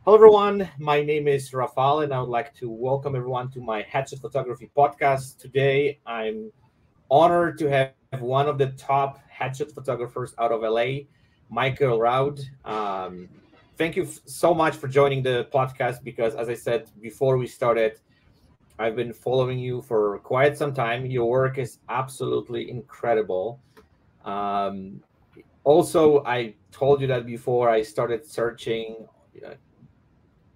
Hello, everyone. My name is Rafael, and I would like to welcome everyone to my Headshot Photography podcast. Today, I'm honored to have one of the top headshot photographers out of LA, Michael Roud. Thank you so much for joining the podcast because, as I said before we started, I've been following you for quite some time. Your work is absolutely incredible. Um, Also, I told you that before I started searching uh,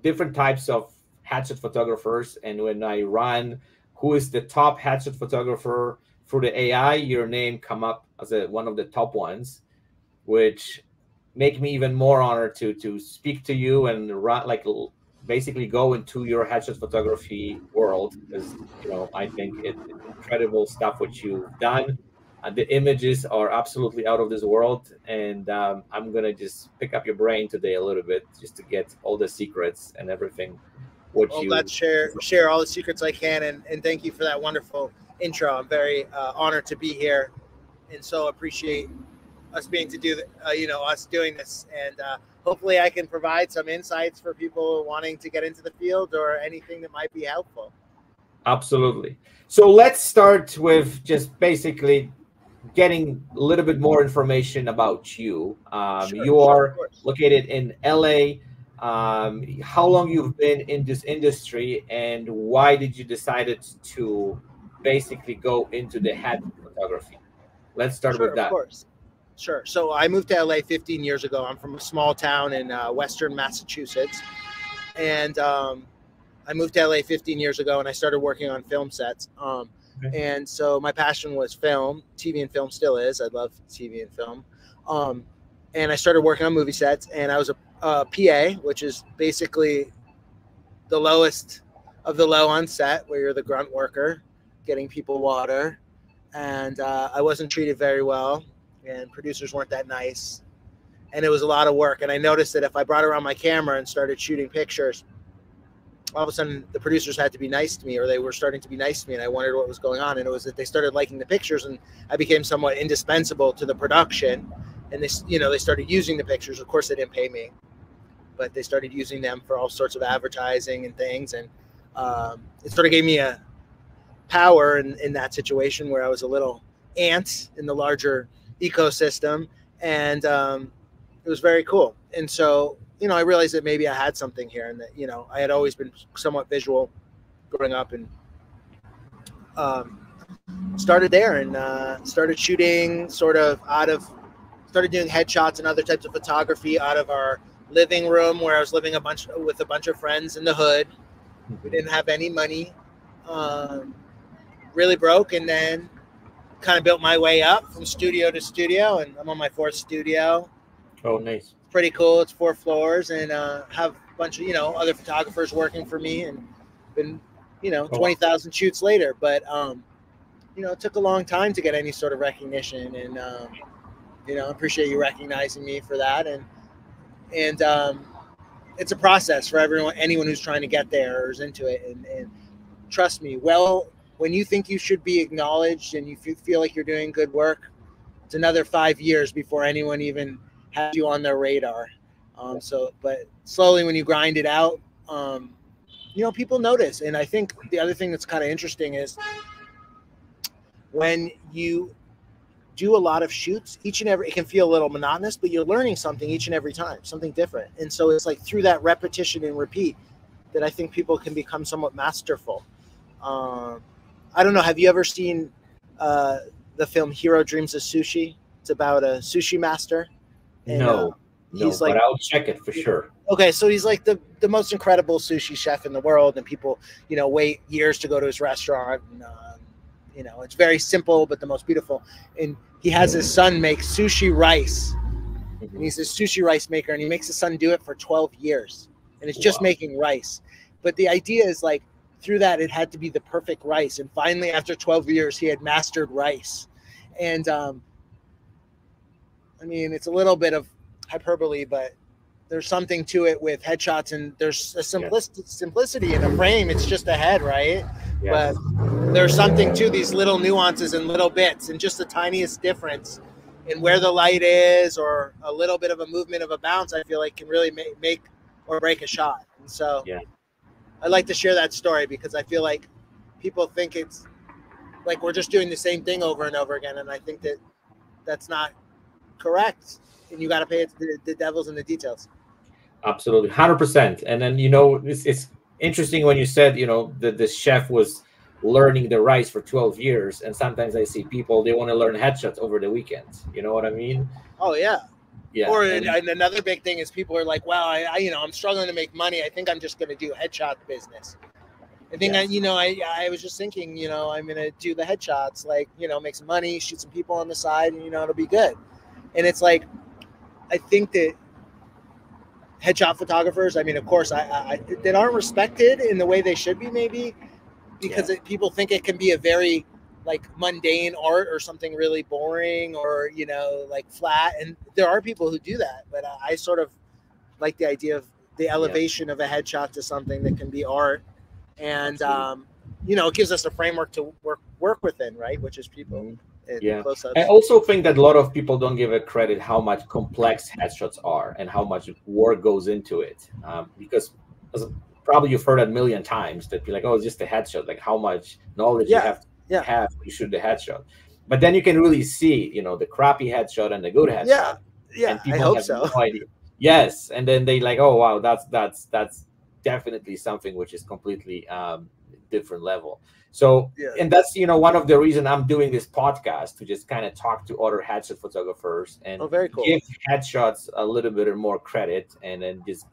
different types of headshot photographers, and when I run who is the top headshot photographer through the AI, your name come up as one of the top ones, which make me even more honored to speak to you and run basically go into your headshot photography world, because I think it's incredible stuff what you've done. The images are absolutely out of this world, and I'm gonna just pick up your brain today a little bit just to get all the secrets and everything what Well, I'm glad you. to share all the secrets I can, and thank you for that wonderful intro. I'm very honored to be here, and so appreciate us being to do us doing this, and hopefully I can provide some insights for people wanting to get into the field or anything that might be helpful. Absolutely. So let's start with just basically getting a little bit more information about you. You Sure, of are course. located in LA. How long you've been in this industry, and why did you decided to basically go into the head photography? Let's start Sure, with of that. course. Sure. So I moved to LA 15 years ago. I'm from a small town in Western Massachusetts, and I moved to LA 15 years ago, and I started working on film sets. Okay. And so my passion was film, TV and film still is. I love TV and film. Um, and I started working on movie sets, and I was a PA, which is basically the lowest of the low on set, where you're the grunt worker, getting people water. And I wasn't treated very well, and producers weren't that nice. And it was a lot of work. And I noticed that if I brought around my camera and started shooting pictures, all of a sudden the producers had to be nice to me, or they were starting to be nice to me, and I wondered what was going on. And it was that they started liking the pictures, and I became somewhat indispensable to the production. And they started using the pictures. Of course, they didn't pay me, but they started using them for all sorts of advertising and things. And it sort of gave me a power in that situation where I was a little ant in the larger ecosystem. And it was very cool. And so I realized that maybe I had something here, and that I had always been somewhat visual growing up, and started there, and started shooting started doing headshots and other types of photography out of our living room, where I was living with a bunch of friends in the hood. We didn't have any money, really broke, and then kind of built my way up from studio to studio, and I'm on my fourth studio. Oh, nice. Pretty cool. It's 4 floors, and have a bunch of other photographers working for me, and been 20,000 shoots later. But it took a long time to get any sort of recognition, and I appreciate you recognizing me for that. And it's a process for anyone who's trying to get there or is into it. And trust me, when you think you should be acknowledged and you feel like you're doing good work, it's another 5 years before anyone even has you on their radar. But slowly, when you grind it out, people notice. And I think the other thing that's kind of interesting is when you do a lot of shoots, it can feel a little monotonous, but you're learning something each and every time, something different. And so it's like through that repetition and repeat that I think people can become somewhat masterful. I don't know. Have you ever seen the film Hero Dreams of Sushi? It's about a sushi master. And, No, but I'll check it for sure. Okay, so he's like the most incredible sushi chef in the world, and people, wait years to go to his restaurant. And, it's very simple, but the most beautiful. And he has his son make sushi rice. And he's a sushi rice maker, and he makes his son do it for 12 years. And it's just making rice. But the idea is like through that, it had to be the perfect rice. And finally, after 12 years, he had mastered rice. And it's a little bit of hyperbole, but there's something to it with headshots, and there's a simplicity in a frame. It's just a head, right? Yes. But there's something to these little nuances and little bits, and just the tiniest difference in where the light is, or a little bit of a movement of a bounce, I feel like can really make or break a shot. And so Yeah. I like to share that story because I feel like people think it's like we're just doing the same thing over and over again. And I think that that's not correct. And you got to pay it to the devil's in the details. Absolutely, 100%. And then it's interesting when you said that the chef was learning the rice for 12 years, and sometimes I see people they want to learn headshots over the weekends. You know what I mean? Oh yeah. Yeah. Or And and another big thing is people are like, well, I'm struggling to make money. I think I'm just going to do headshot business. I think yes. I was just thinking, I'm going to do the headshots, like, make some money, shoot some people on the side, and it'll be good. And it's like, I think that headshot photographers, I mean, of course, that aren't respected in the way they should be, maybe because people think it can be a very like mundane art or something really boring or like flat, and there are people who do that, but I sort of like the idea of the elevation of a headshot to something that can be art, and it gives us a framework to work within, right, which is people. Mm-hmm. Close-ups. I also think that a lot of people don't give it credit how much complex headshots are and how much work goes into it. Because probably you've heard it a million times that be like, oh, it's just a headshot. Like how much knowledge you have to shoot the headshot. But then you can really see, the crappy headshot and the good headshot. Yeah. And people I hope have so. no idea. Yes, and then they like, oh wow, that's definitely something which is completely different level. So, and that's one of the reason I'm doing this podcast, to just kind of talk to other headshot photographers and very cool. give headshots a little bit more credit, and then just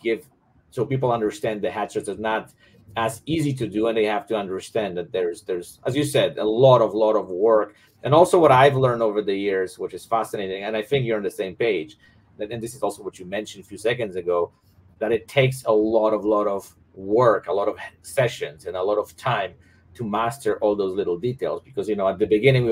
so people understand the headshots is not as easy to do, and they have to understand that there's as you said, a lot of work. And also what I've learned over the years, which is fascinating, and I think you're on the same page, and this is also what you mentioned a few seconds ago, that it takes a lot of work, a lot of sessions, and a lot of time to master all those little details. Because at the beginning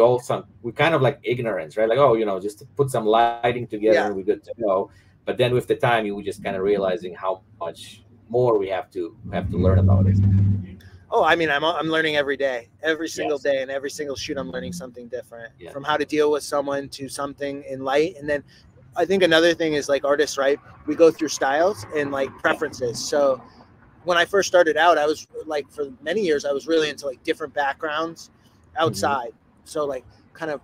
we kind of like ignorance, right? Like, oh, just to put some lighting together and we're good to go. But then with the time, you just kind of realizing how much more we have to learn about it. Oh, I mean, I'm learning every day, every single day, and every single shoot I'm learning something different, from how to deal with someone to something in light. And then I think another thing is, like, artists, right? We go through styles and like preferences. So when I first started out, I was like, for many years, I was really into like different backgrounds outside. So like kind of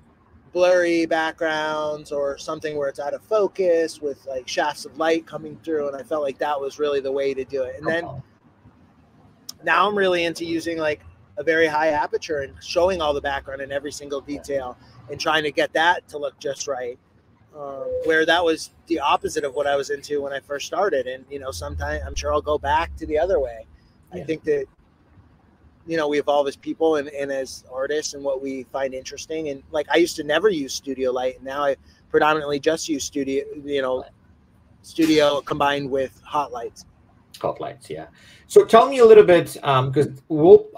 blurry backgrounds or something where it's out of focus with like shafts of light coming through. And I felt like that was really the way to do it. And then now I'm really into using like a very high aperture and showing all the background and every single detail and trying to get that to look just right. Where that was the opposite of what I was into when I first started. And, sometimes I'm sure I'll go back to the other way. I think that, we evolve as people and as artists and what we find interesting. And like, I used to never use studio light, and now I predominantly just use studio combined with hot lights. Hot lights, yeah. So tell me a little bit, because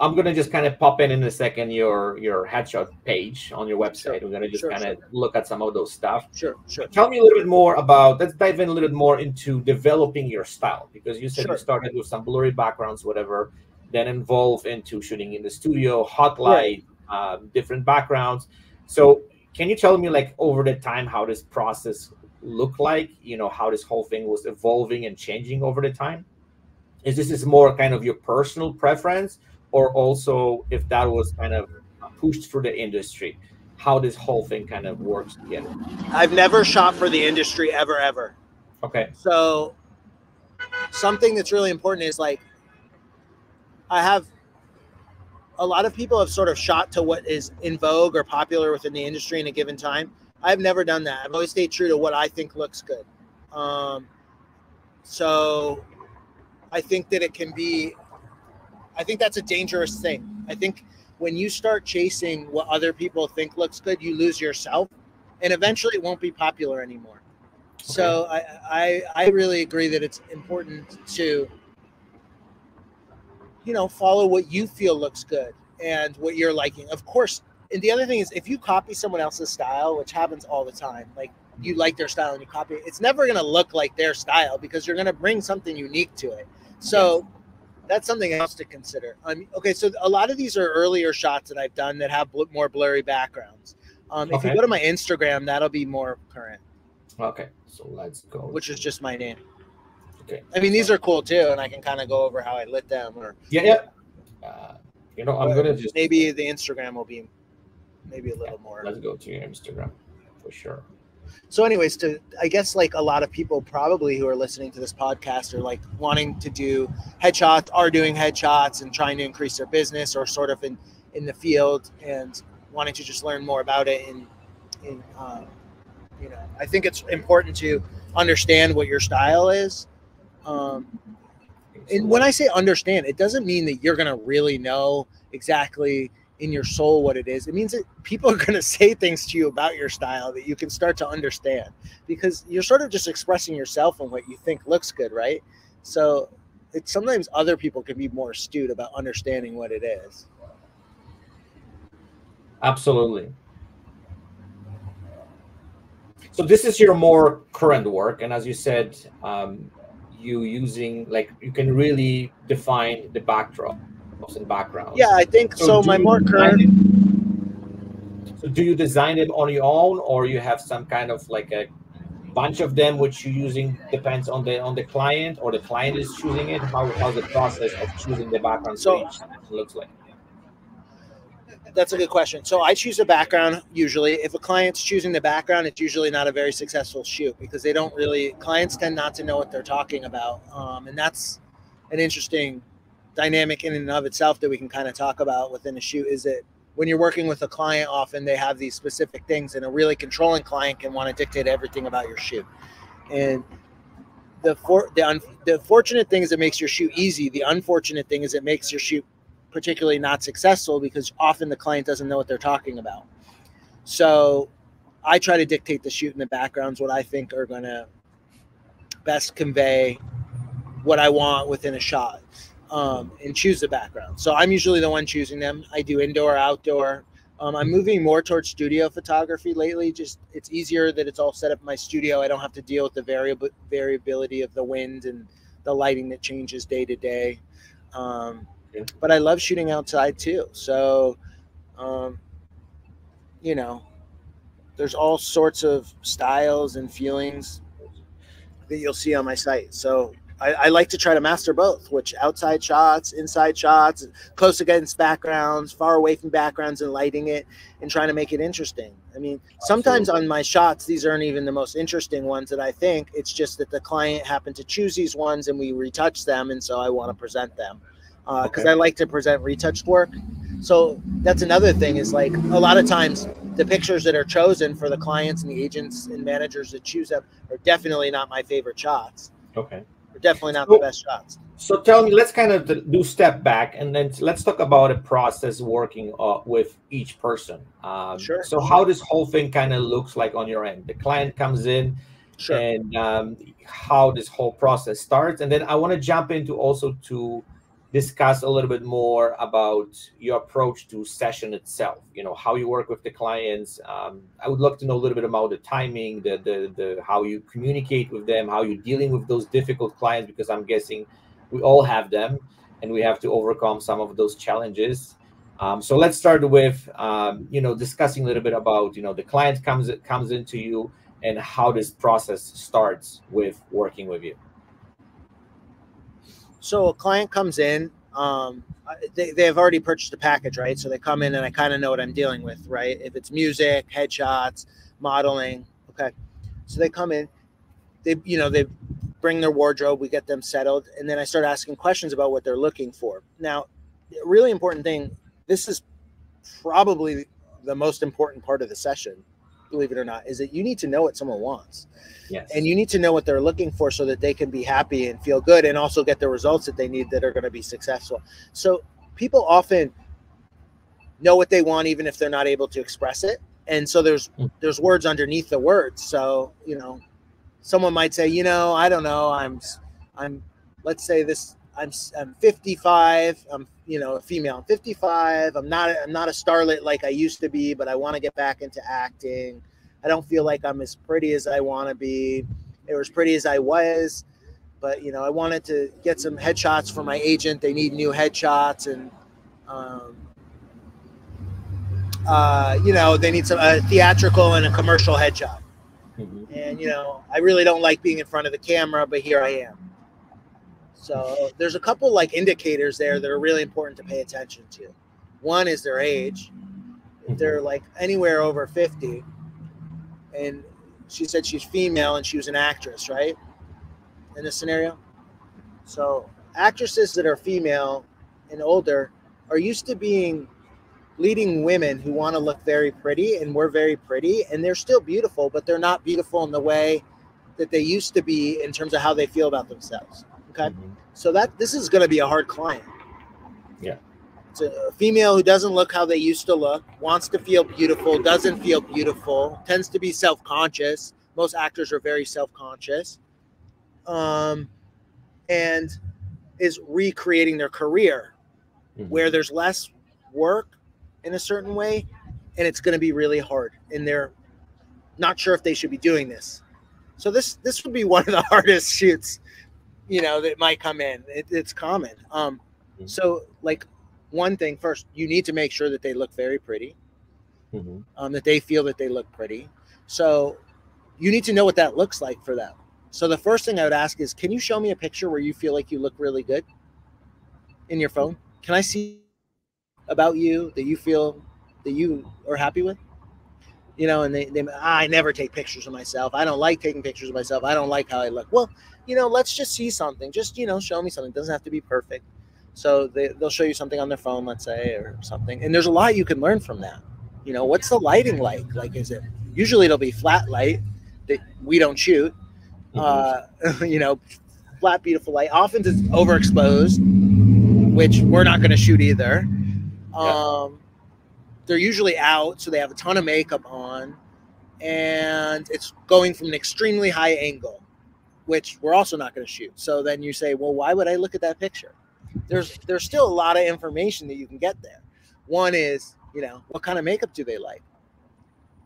I'm going to just kind of pop in a second your headshot page on your website. We're going to just kind of look at some of those stuff. Sure. Tell me a little bit more about, let's dive in a little bit more into developing your style, because you said you started with some blurry backgrounds, whatever, then evolve into shooting in the studio, hot light, different backgrounds. So can you tell me, like, over the time, how this process looked like, how this whole thing was evolving and changing over the time? Is this more kind of your personal preference, or also if that was kind of pushed through the industry, how this whole thing kind of works together? I've never shot for the industry ever. Okay. So something that's really important is, like, a lot of people have sort of shot to what is in vogue or popular within the industry in a given time. I've never done that. I've always stayed true to what I think looks good. So I think that I think that's a dangerous thing. I think when you start chasing what other people think looks good, you lose yourself, and eventually it won't be popular anymore. Okay. So I really agree that it's important to, follow what you feel looks good and what you're liking. Of course. And the other thing is, if you copy someone else's style, which happens all the time, like you like their style and you copy it, it's never going to look like their style because you're going to bring something unique to it. So that's something else to consider. Okay, so a lot of these are earlier shots that I've done that have more blurry backgrounds. If you go to my Instagram, that'll be more current. Okay, so let's go. Which is just my name. Okay. I mean, these are cool too, and I can kind of go over how I lit them, or Yeah. I'm gonna just maybe the Instagram will be maybe a little more. Let's go to your Instagram for sure. So, anyways, I guess like a lot of people probably who are listening to this podcast are like wanting to do headshots, are doing headshots, and trying to increase their business, or sort of in the field and wanting to just learn more about it. And I think it's important to understand what your style is. And when I say understand, it doesn't mean that you're going to really know exactly in your soul what it is. It means that people are going to say things to you about your style that you can start to understand, because you're sort of just expressing yourself and what you think looks good, right? So it's sometimes other people can be more astute about understanding what it is. Absolutely. So this is your more current work, and as you said, you can really define the backdrops and backgrounds. Yeah, I think so. My more current. So do you design them on your own, or you have some kind of like a bunch of them which you're using? Depends on the client, or the client is choosing it? How's the process of choosing the background for each looks like? That's a good question. So I choose a background usually. If a client's choosing the background, it's usually not a very successful shoot, because clients tend not to know what they're talking about. And that's an interesting dynamic in and of itself that we can kind of talk about within a shoot, is that when you're working with a client, often they have these specific things, and a really controlling client can want to dictate everything about your shoot. And the fortunate thing is it makes your shoot easy. The unfortunate thing is it makes your shoot particularly not successful, because often the client doesn't know what they're talking about. So I try to dictate the shoot and the backgrounds, what I think are going to best convey what I want within a shot, and choose the background. So I'm usually the one choosing them. I do indoor, outdoor. I'm moving more towards studio photography lately. Just it's easier that it's all set up in my studio. I don't have to deal with the variability of the wind and the lighting that changes day to day. But I love shooting outside too. So, there's all sorts of styles and feelings that you'll see on my site. So I like to try to master both, which outside shots, inside shots, close against backgrounds, far away from backgrounds, and lighting it and trying to make it interesting. I mean, sometimes on my shots, these aren't even the most interesting ones that I think. It's just that the client happened to choose these ones and we retouch them. And so I want to present them. Because I like to present retouched work. So that's another thing, is like a lot of times the pictures that are chosen for the clients and the agents and managers that choose them are definitely not my favorite shots. Okay. They're definitely not the best shots. So tell me, let's kind of do step back, and then let's talk about a process working with each person. Sure. So how this whole thing kind of looks like on your end? The client comes in, sure. And how this whole process starts. And then I want to jump into also to discuss a little bit more about your approach to session itself, how you work with the clients. I would love to know a little bit about the timing, the how you communicate with them, how you're dealing with those difficult clients, because I'm guessing we all have them and we have to overcome some of those challenges. So let's start with, discussing a little bit about, the client comes into you and how this process starts with working with you. So a client comes in, they've already purchased a package, right? So they come in and I kind of know what I'm dealing with, right? If it's music, headshots, modeling. Okay. So they come in, they bring their wardrobe, we get them settled. And then I start asking questions about what they're looking for. Now, a really important thing, this is probably the most important part of the session, believe it or not, is that you need to know what someone wants. Yes. And you need to know what they're looking for so that they can be happy and feel good and also get the results that they need that are going to be successful. So people often know what they want, even if they're not able to express it. And so there's words underneath the words. So, someone might say, I don't know, let's say this, I'm 55. I'm, a female. I'm 55. I'm not a starlet like I used to be, but I want to get back into acting. I don't feel like I'm as pretty as I want to be, or as pretty as I was, but I wanted to get some headshots for my agent. They need new headshots, and they need some theatrical and a commercial headshot. Mm-hmm. And I really don't like being in front of the camera, but here I am. So there's a couple like indicators there that are really important to pay attention to. One is their age. If they're like anywhere over 50, and she said she's female and she was an actress, right? In this scenario. So actresses that are female and older are used to being leading women who want to look very pretty, and we're very pretty, and they're still beautiful, but they're not beautiful in the way that they used to be in terms of how they feel about themselves. Okay. So this is going to be a hard client. Yeah. It's a female who doesn't look how they used to look, wants to feel beautiful, doesn't feel beautiful, tends to be self-conscious. Most actors are very self-conscious, and is recreating their career where there's less work in a certain way, and it's going to be really hard, and they're not sure if they should be doing this. So this would be one of the hardest shoots, that might come in. It's common. So like one thing first, you need to make sure that they look very pretty, that they feel that they look pretty. So you need to know what that looks like for them. So the first thing I would ask is, can you show me a picture where you feel like you look really good in your phone? Can I see about you that you feel that you are happy with? And I never take pictures of myself. I don't like taking pictures of myself. I don't like how I look. Well, let's just see something. Just, show me something. It doesn't have to be perfect. So they'll show you something on their phone, let's say, or something. And there's a lot you can learn from that. What's the lighting like? Like, usually it'll be flat light that we don't shoot. Flat, beautiful light. Often it's overexposed, which we're not going to shoot either. They're usually out, so they have a ton of makeup on, and it's going from an extremely high angle, which we're also not going to shoot. So then you say, well, why would I look at that picture? There's still a lot of information that you can get there. One is, what kind of makeup do they like?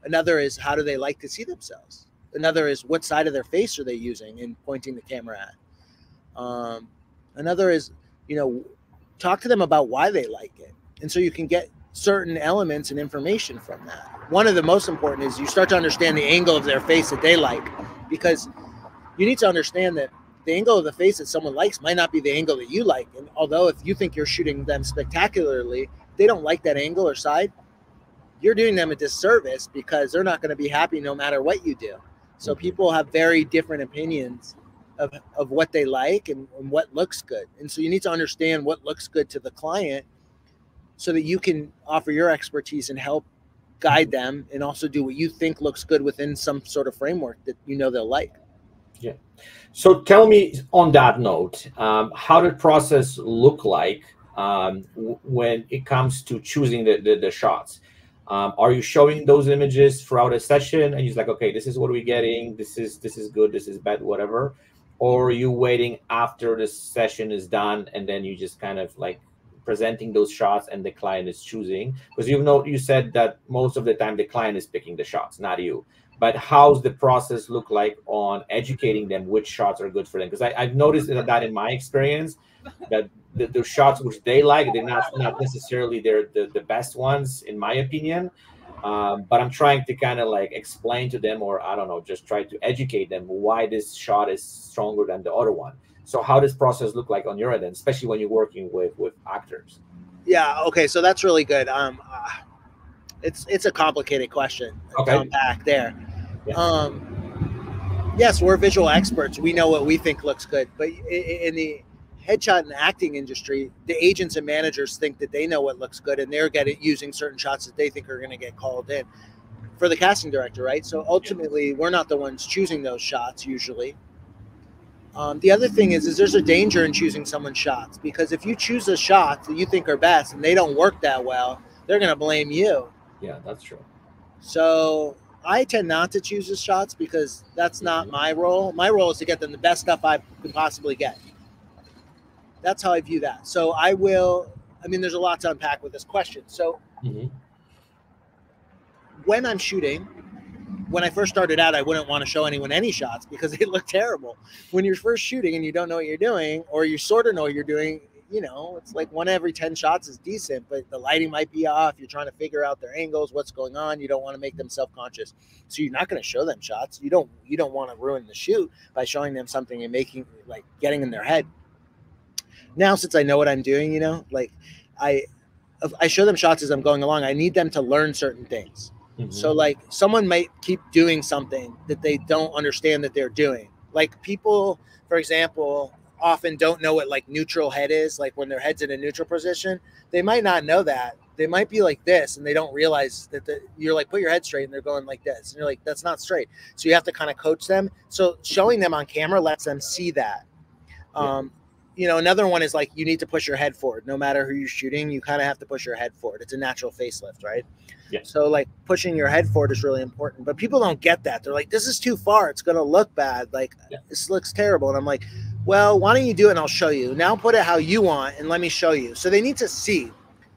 Another is, how do they like to see themselves? Another is, what side of their face are they using and pointing the camera at? Another is, talk to them about why they like it. And so you can get certain elements and information from that. One of the most important is you start to understand the angle of their face that they like, because you need to understand that the angle of the face that someone likes might not be the angle that you like. And although if you think you're shooting them spectacularly, they don't like that angle or side, you're doing them a disservice, because they're not going to be happy no matter what you do. So people have very different opinions of what they like and what looks good. And so you need to understand what looks good to the client, so that you can offer your expertise and help guide them, and also do what you think looks good within some sort of framework that they'll like. Yeah. So tell me, on that note, how did process look like when it comes to choosing the shots? Are you showing those images throughout a session, and you're like, okay, this is what we're getting, this is good, this is bad, whatever? Or are you waiting after the session is done, and then you just kind of like presenting those shots and the client is choosing? Because you said that most of the time the client is picking the shots, not you. But how's the process look like on educating them which shots are good for them? Because I've noticed that in my experience, that the shots which they like, they're not necessarily the best ones, in my opinion. But I'm trying to kind of like explain to them, or I don't know, just try to educate them why this shot is stronger than the other one. So how does process look like on your end, especially when you're working with actors? Yeah. Okay. So that's really good. It's a complicated question to unpack there. Yeah. Yes, we're visual experts. We know what we think looks good, but in the headshot and acting industry, the agents and managers think that they know what looks good, and they're using certain shots that they think are going to get called in for the casting director, right? So ultimately, we're not the ones choosing those shots usually. The other thing is there's a danger in choosing someone's shots, because if you choose the shots that you think are best and they don't work that well, they're going to blame you. Yeah, that's true. So I tend not to choose the shots, because that's not my role. My role is to get them the best stuff I can possibly get. That's how I view that. So there's a lot to unpack with this question. So when I'm shooting, when I first started out, I wouldn't want to show anyone any shots, because they look terrible. When you're first shooting and you don't know what you're doing, or you sort of know what you're doing, it's like 1 every 10 shots is decent, but the lighting might be off. You're trying to figure out their angles, what's going on. You don't want to make them self-conscious. So you're not going to show them shots. You don't want to ruin the shoot by showing them something and getting in their head. now, since I know what I'm doing, like I I show them shots as I'm going along. I need them to learn certain things. So like someone might keep doing something that they don't understand that they're doing. Like people, for example, often don't know what like neutral head is, like when their head's in a neutral position. They might not know that. They might be like this and they don't realize that you're like, put your head straight, and they're going like this. And you're like, that's not straight. So you have to kind of coach them. So showing them on camera lets them see that. Another one is like, you need to push your head forward. No matter who you're shooting, you kind of have to push your head forward. It's a natural facelift, right? Yeah. So like pushing your head forward is really important, but people don't get that. They're like, this is too far. It's going to look bad. Like this looks terrible. And I'm like, well, why don't you do it and I'll show you. Now put it how you want and let me show you. So they need to see.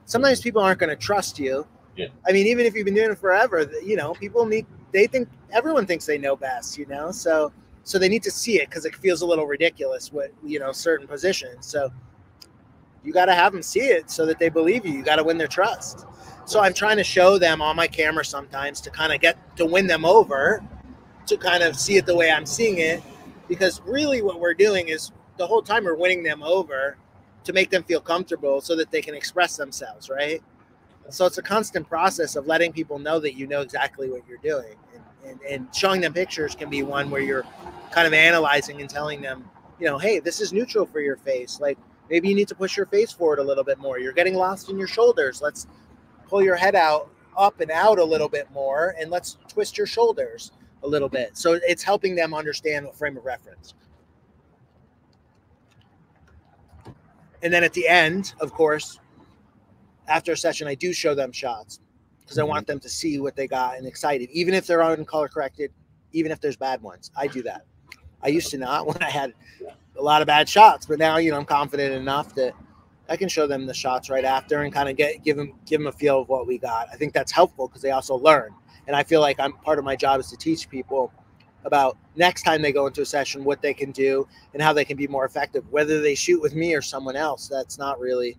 Sometimes people aren't going to trust you. Yeah. I mean, even if you've been doing it forever, everyone thinks they know best, So they need to see it because it feels a little ridiculous with, certain positions. So you got to have them see it so that they believe you. You got to win their trust. So I'm trying to show them on my camera sometimes to kind of get to win them over, to kind of see it the way I'm seeing it. Because really what we're doing is the whole time we're winning them over to make them feel comfortable so that they can express themselves, right? So it's a constant process of letting people know that you know exactly what you're doing. And showing them pictures can be one where you're kind of analyzing and telling them, hey, this is neutral for your face. Like maybe you need to push your face forward a little bit more. You're getting lost in your shoulders. Let's pull your head up and out a little bit more, and let's twist your shoulders a little bit. So it's helping them understand what frame of reference. And then at the end, of course, after a session, I do show them shots because I want them to see what they got and excited, even if they're uncolor corrected, even if there's bad ones. I do that. I used to not when I had a lot of bad shots, but now, I'm confident enough that I can show them the shots right after and kind of give them a feel of what we got. I think that's helpful because they also learn. And I feel like part of my job is to teach people about next time they go into a session, what they can do and how they can be more effective, whether they shoot with me or someone else. That's not really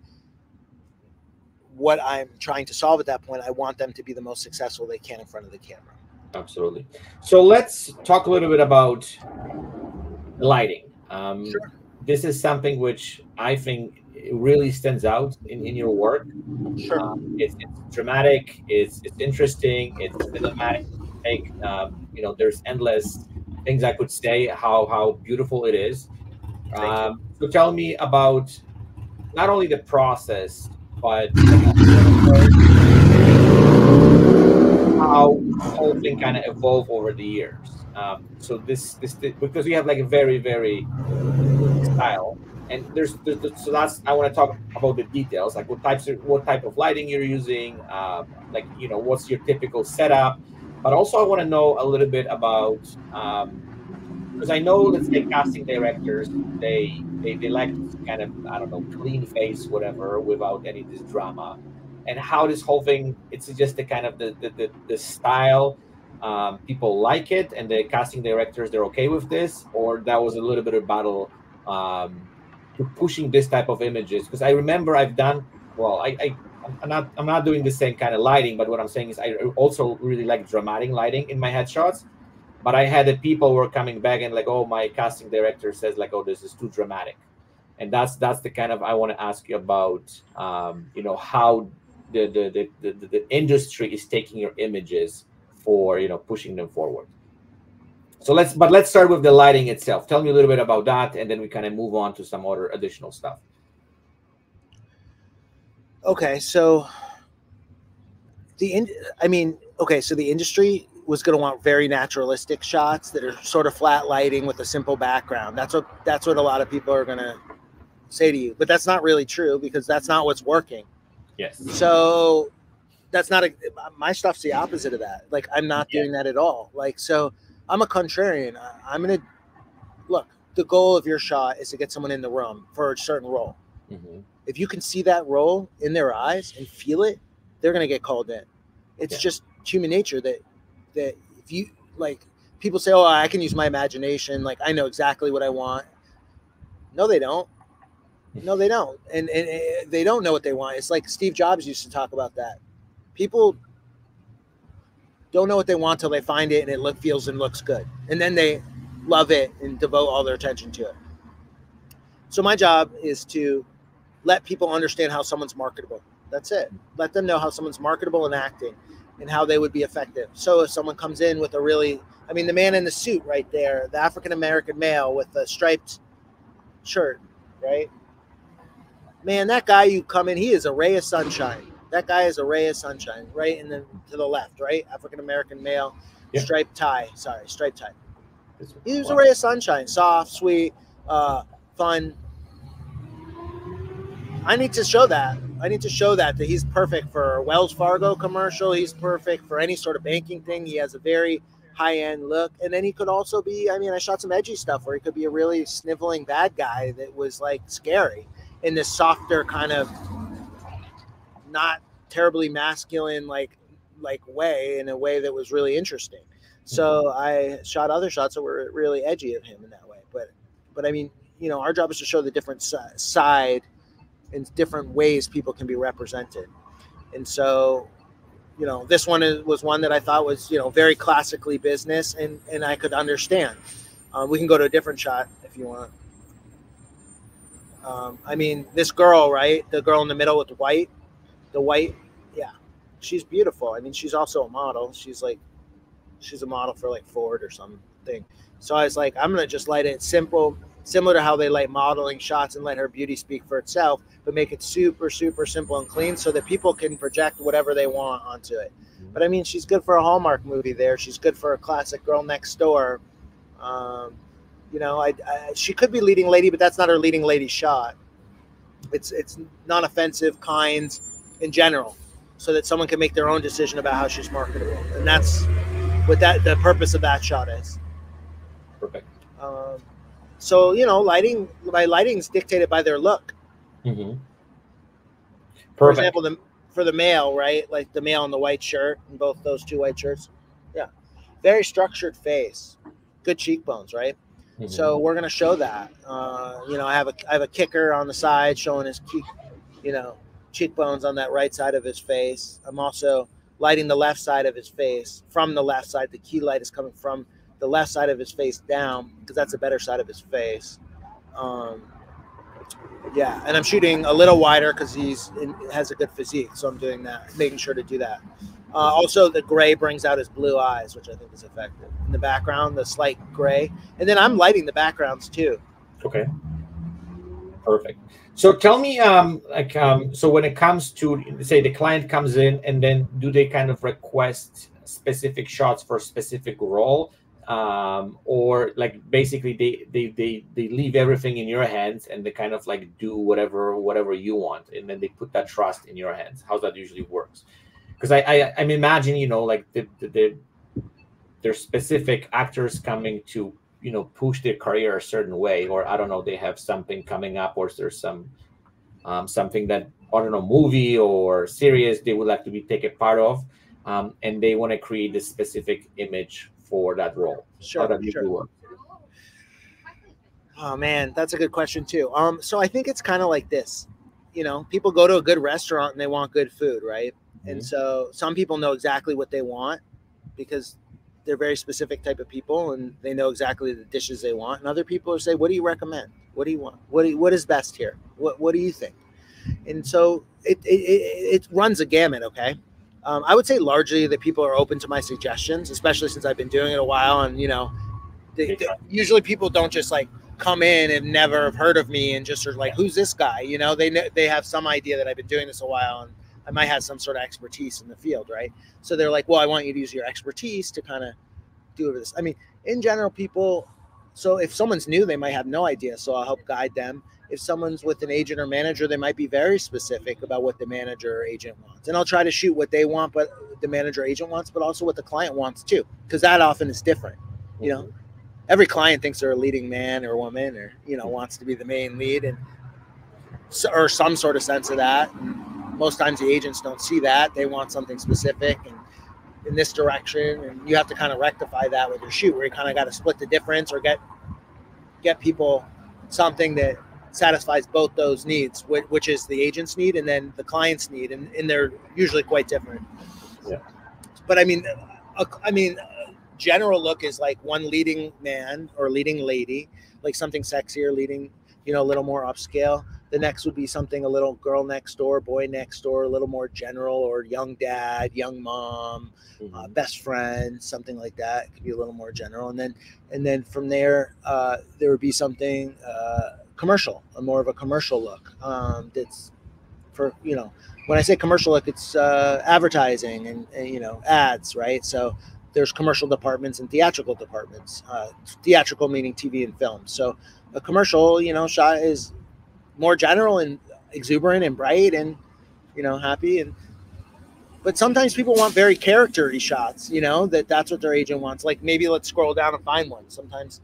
what I'm trying to solve at that point. I want them to be the most successful they can in front of the camera. Absolutely. So let's talk a little bit about lighting. Sure. This is something which I think really stands out in your work. Sure. It's dramatic, it's interesting, it's cinematic. There's endless things I could say how beautiful it is. So tell me about not only the process, but how the whole thing kind of evolved over the years. So this because we have like a very, very style, and so that's, I want to talk about the details, like what type of lighting you're using, what's your typical setup, but also I want to know a little bit about because I know, let's say, casting directors, they like kind of, I don't know, clean face, whatever, without any of this drama, and how this whole thing, it's just the kind of the style. People like it, and the casting directors, they're okay with this, or that was a little bit of battle to pushing this type of images. Because I remember I've done, well, I'm not doing the same kind of lighting, but what I'm saying is I also really like dramatic lighting in my headshots. But I had the people were coming back and like, oh, my casting director says like, oh, this is too dramatic, and that's the kind of, I want to ask you about, how the industry is taking your images for pushing them forward. So let's start with the lighting itself. Tell me a little bit about that, and then we kind of move on to some other additional stuff. Okay, so the industry was going to want very naturalistic shots that are sort of flat lighting with a simple background. That's what a lot of people are going to say to you, but that's not really true because that's not what's working. Yes. So that's not my stuff's the opposite of that. Like I'm not doing that at all. Like, so I'm a contrarian. I'm going to look, the goal of your shot is to get someone in the room for a certain role. Mm-hmm. If you can see that role in their eyes and feel it, they're going to get called in. It's just human nature that if you, like, people say, oh, I can use my imagination. Like, I know exactly what I want. No, they don't. No, they don't. And they don't know what they want. It's like Steve Jobs used to talk about that. People don't know what they want till they find it and it feels and looks good. And then they love it and devote all their attention to it. So my job is to let people understand how someone's marketable. That's it. Let them know how someone's marketable and acting and how they would be effective. So if someone comes in with a really, I mean, the man in the suit right there, the African-American male with the striped shirt, right? Man, that guy, you come in, he is a ray of sunshine. That guy is a ray of sunshine, right? And then to the left, right? African-American male, striped tie. He was a ray of sunshine, soft, sweet, fun. I need to show that. That he's perfect for a Wells Fargo commercial. He's perfect for any sort of banking thing. He has a very high-end look. And then he could also be, I mean, I shot some edgy stuff where he could be a really sniveling bad guy that was like scary in this softer kind of not terribly masculine like way, in a way that was really interesting. So I shot other shots that were really edgy of him in that way. But I mean, you know, our job is to show the different side in different ways people can be represented. And so, you know, this one was one that I thought was, you know, very classically business and I could understand. We can go to a different shot if you want. I mean, this girl, right? The girl in the middle with the white, yeah, she's beautiful. I mean, she's also a model. She's a model for like Ford or something. So I was like, I'm going to just light it simple, similar to how they light modeling shots and let her beauty speak for itself, but make it super, super simple and clean so that people can project whatever they want onto it. But I mean, she's good for a Hallmark movie there. She's good for a classic Girl Next Door. You know, she could be leading lady, but that's not her leading lady shot. It's non-offensive, kind in general, so that someone can make their own decision about how she's marketable. And that's what the purpose of that shot is. Perfect. So, you know, lighting is dictated by their look. Mm-hmm. For example, for the male, right? Like the male in the white shirt, and both those two white shirts. Yeah. Very structured face, good cheekbones, right? Mm-hmm. So we're going to show that. You know, I have a kicker on the side showing his cheekbones on that right side of his face. I'm also lighting the left side of his face from the left side. The key light is coming from the left side of his face down because that's a better side of his face. Yeah, and I'm shooting a little wider because has a good physique, so I'm doing that, making sure to do that. Also, the gray brings out his blue eyes, which I think is effective. In the background, the slight gray, and then I'm lighting the backgrounds too. Okay, perfect. So tell me, so when it comes to, say, the client comes in, and then do they kind of request specific shots for a specific role? Or like basically they leave everything in your hands and they kind of like do whatever you want, and then they put that trust in your hands? How that usually works? Because I'm imagining, you know, like there's specific actors coming to, you know, push their career a certain way, or I don't know, they have something coming up, or there's some something that, I don't know, movie or series they would like to take a part of, and they want to create this specific image for that role. Sure. Work? Oh man, that's a good question too. So I think it's kind of like this. You know, people go to a good restaurant and they want good food, right? Mm-hmm. And so some people know exactly what they want because they're very specific type of people and they know exactly the dishes they want. And other people say, "What do you recommend? What do you want? What is best here? What do you think?" And so it runs a gamut. Okay. I would say largely that people are open to my suggestions, especially since I've been doing it a while. And, you know, usually people don't just like come in and never have heard of me and just are like, who's this guy? You know, they have some idea that I've been doing this a while and I might have some sort of expertise in the field, right? So they're like, well, I want you to use your expertise to kind of do this. I mean, in general, people, so if someone's new, they might have no idea. So I'll help guide them. If someone's with an agent or manager, they might be very specific about what the manager or agent wants. And I'll try to shoot what they want, but the manager or agent wants, but also what the client wants too, because that often is different. You know, every client thinks they're a leading man or woman, or, you know, wants to be the main lead, and or some sort of sense of that. And most times the agents don't see that. They want something specific and in this direction. And you have to kind of rectify that with your shoot, where you kind of got to split the difference or get people something that satisfies both those needs, which is the agent's need and then the client's need, and they're usually quite different. Yeah. But I mean, general look is like one leading man or leading lady, like something sexy or leading a little more upscale. The next would be something a little girl next door, boy next door, a little more general, or young dad, young mom, best friend, something like that. It could be a little more general. And then from there, there would be something commercial, more of a commercial look. That's for, when I say commercial look, it's advertising and ads, right? So there's commercial departments and theatrical departments. Theatrical meaning TV and film. So a commercial, shot is more general and exuberant and bright and, happy. But sometimes people want very character-y shots, that's what their agent wants. Like, maybe let's scroll down and find one. Sometimes,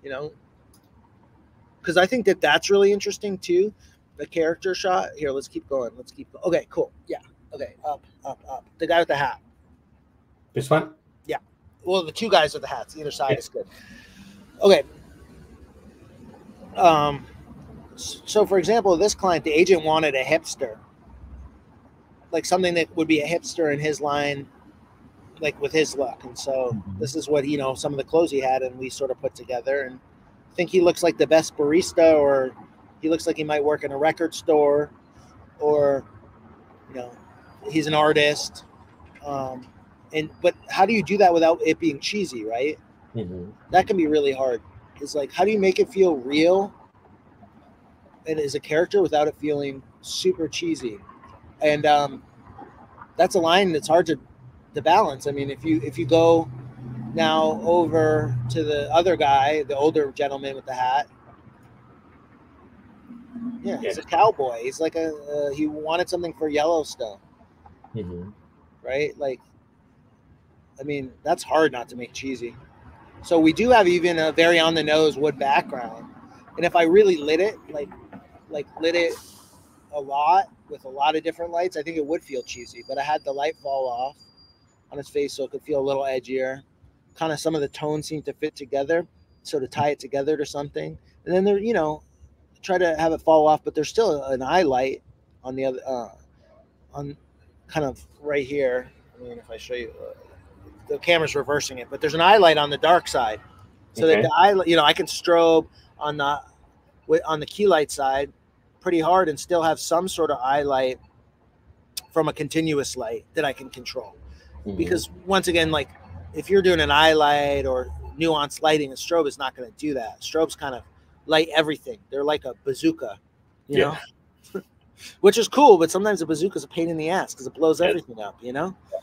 because I think that's really interesting too. The character shot. Here, let's keep going. Okay, cool. Yeah. Okay, up. The guy with the hat. This one? Yeah. Well, the two guys with the hats. Either side is good. Okay. So, for example, this client, the agent wanted a hipster. Like something that would be a hipster in his line, like with his look. And so this is what, some of the clothes he had, and we sort of put together. And I think he looks like the best barista, or he looks like he might work in a record store, or, he's an artist. But how do you do that without it being cheesy, right? That can be really hard. It's like, how do you make it feel real and as a character without it feeling super cheesy? And that's a line that's hard to balance. I mean, if you go now over to the other guy, the older gentleman with the hat, he's a cowboy. He's like he wanted something for Yellowstone, right? Like, I mean, that's hard not to make cheesy. So we do have even a very on the nose wood background, and if I really lit it, like lit it a lot with a lot of different lights, I think it would feel cheesy. But I had the light fall off on his face so it could feel a little edgier. Kind of some of the tones seem to fit together, so to tie it together to something. And then there, try to have it fall off, but there's still an eye light on the other, on kind of right here. I mean, if I show you, the camera's reversing it, but there's an eye light on the dark side, so that the eye, I can strobe on the key light side pretty hard and still have some sort of eye light from a continuous light that I can control. Because once again, like if you're doing an eye light or nuanced lighting, a strobe is not going to do that. Strobes kind of light everything. They're like a bazooka, you know, which is cool, but sometimes a bazooka is a pain in the ass because it blows everything up,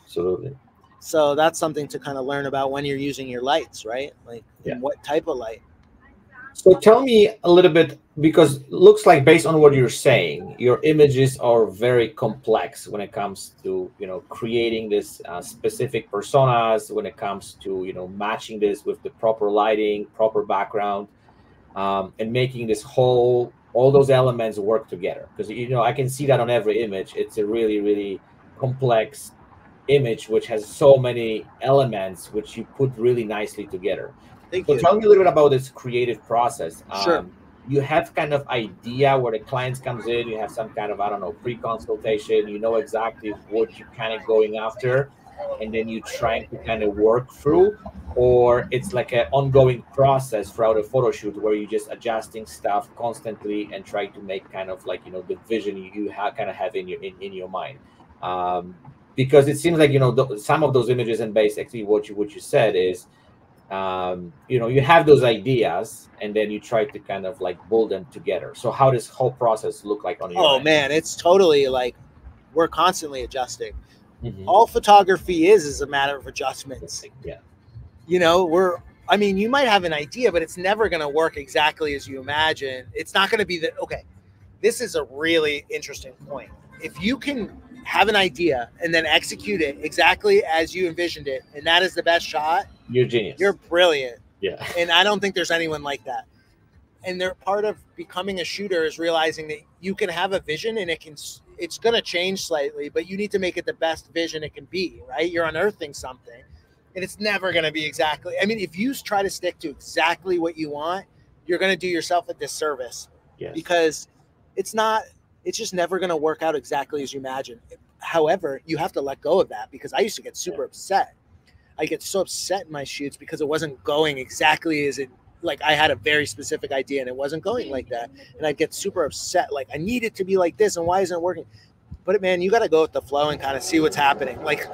Absolutely. So that's something to kind of learn about when you're using your lights, right? Like what type of light. So tell me a little bit, because it looks like based on what you're saying, your images are very complex when it comes to, creating this specific personas, when it comes to, matching this with the proper lighting, proper background, and making this all those elements work together. Because, I can see that on every image. It's a really, really complex image, which has so many elements, which you put really nicely together. So tell me a little bit about this creative process. Sure. You have kind of idea where the clients comes in, you have some kind of, pre-consultation, you know exactly what you're kind of going after, and then you trying to kind of work through, or it's like an ongoing process throughout a photo shoot where you're just adjusting stuff constantly and trying to make kind of like, the vision you have in your mind. Because it seems like, some of those images, and basically what you said is, you have those ideas and then you try to kind of like build them together. So how does whole process look like on your end? Man, it's totally like we're constantly adjusting. All photography is a matter of adjustments. You might have an idea, but it's never going to work exactly as you imagine. It's not going to be this is a really interesting point. If you can have an idea and then execute it exactly as you envisioned it, and that is the best shot, you're genius. You're brilliant. Yeah. And I don't think there's anyone like that. And they're part of becoming a shooter is realizing that you can have a vision and it's going to change slightly, but you need to make it the best vision it can be, right? You're unearthing something and it's never going to be exactly. I mean, if you try to stick to exactly what you want, you're going to do yourself a disservice because it's just never going to work out exactly as you imagine. However, you have to let go of that, because I used to get super upset. I get so upset in my shoots because it wasn't going exactly as like I had a very specific idea and it wasn't going like that. And I'd get super upset. Like I need it to be like this. And why isn't it working? But man, you got to go with the flow and kind of see what's happening. Like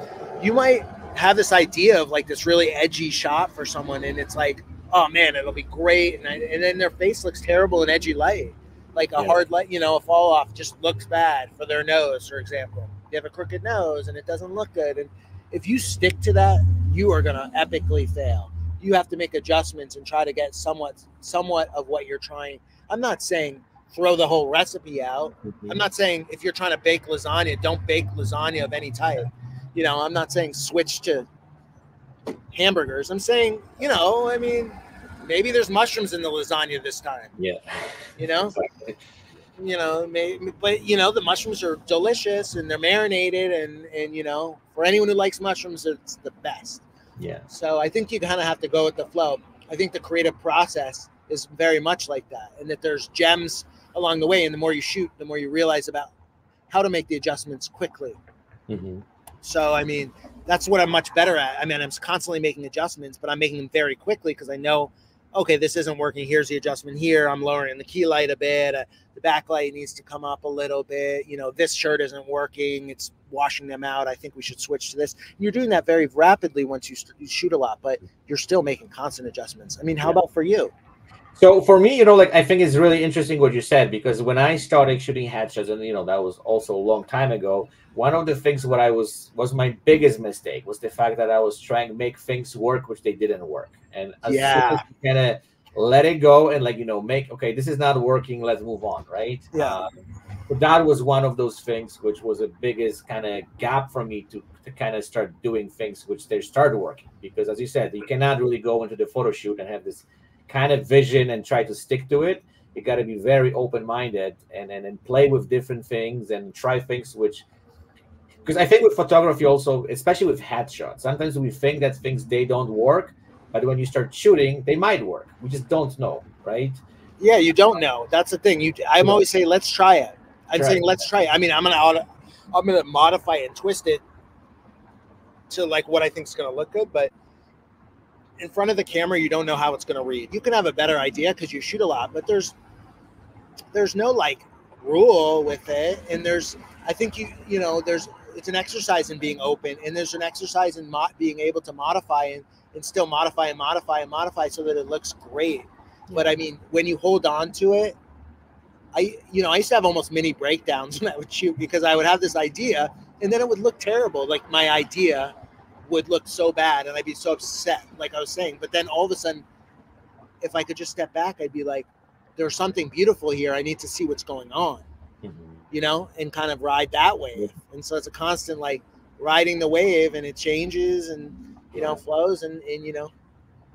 you might have this idea of like this really edgy shot for someone. And it's like, oh man, it'll be great. And then their face looks terrible in edgy light. Like a hard light, you know, a fall off just looks bad for their nose, for example. They have a crooked nose and it doesn't look good. And if you stick to that, you are going to epically fail. You have to make adjustments and try to get somewhat of what you're trying. I'm not saying throw the whole recipe out. I'm not saying if you're trying to bake lasagna, don't bake lasagna of any type. You know, I'm not saying switch to hamburgers. I'm saying, you know, I mean, maybe there's mushrooms in the lasagna this time. Yeah. You know, exactly. You know, maybe, but you know, the mushrooms are delicious and they're marinated and, you know, for anyone who likes mushrooms, it's the best. Yeah. So I think you kind of have to go with the flow. I think the creative process is very much like that, and that there's gems along the way. And the more you shoot, the more you realize about how to make the adjustments quickly. Mm-hmm. So, I mean, that's what I'm much better at. I mean, I'm constantly making adjustments, but I'm making them very quickly because I know, okay, this isn't working. Here's the adjustment here. I'm lowering the key light a bit. The backlight needs to come up a little bit. You know, this shirt isn't working. It's washing them out. I think we should switch to this. And you're doing that very rapidly once you shoot a lot, but you're still making constant adjustments. I mean, how about for you? So for me, you know, like I think it's really interesting what you said, because when I started shooting headshots, and you know, that was also a long time ago, one of the things what I was my biggest mistake was the fact that I was trying to make things work which they didn't work. And as soon as you kind of let it go and, like, you know, make, okay, this is not working, let's move on, right? But that was one of those things which was the biggest kind of gap for me to kind of start doing things which they started working, because as you said, you cannot really go into the photo shoot and have this kind of vision and try to stick to it. You got to be very open-minded and play with different things and try things which, because I think with photography also, especially with headshots, sometimes we think that things, they don't work, but when you start shooting, they might work. We just don't know, right? Yeah, you don't know. That's the thing. I'm always saying, let's try it. I'm saying, let's try it. I mean, I'm gonna modify and twist it to like what I think is gonna look good, but in front of the camera, you don't know how it's gonna read. You can have a better idea because you shoot a lot, but there's no like rule with it, and I think you know it's an exercise in being open, and there's an exercise in being able to modify and still modify so that it looks great. But I mean, when you hold on to it, I used to have almost mini breakdowns when I would shoot, because I would have this idea and then it would look terrible. Like my idea would look so bad and I'd be so upset, like I was saying. But then all of a sudden, if I could just step back, I'd be like, there's something beautiful here. I need to see what's going on, you know, and kind of ride that wave. And so it's a constant like riding the wave, and it changes and, you know, flows and you know,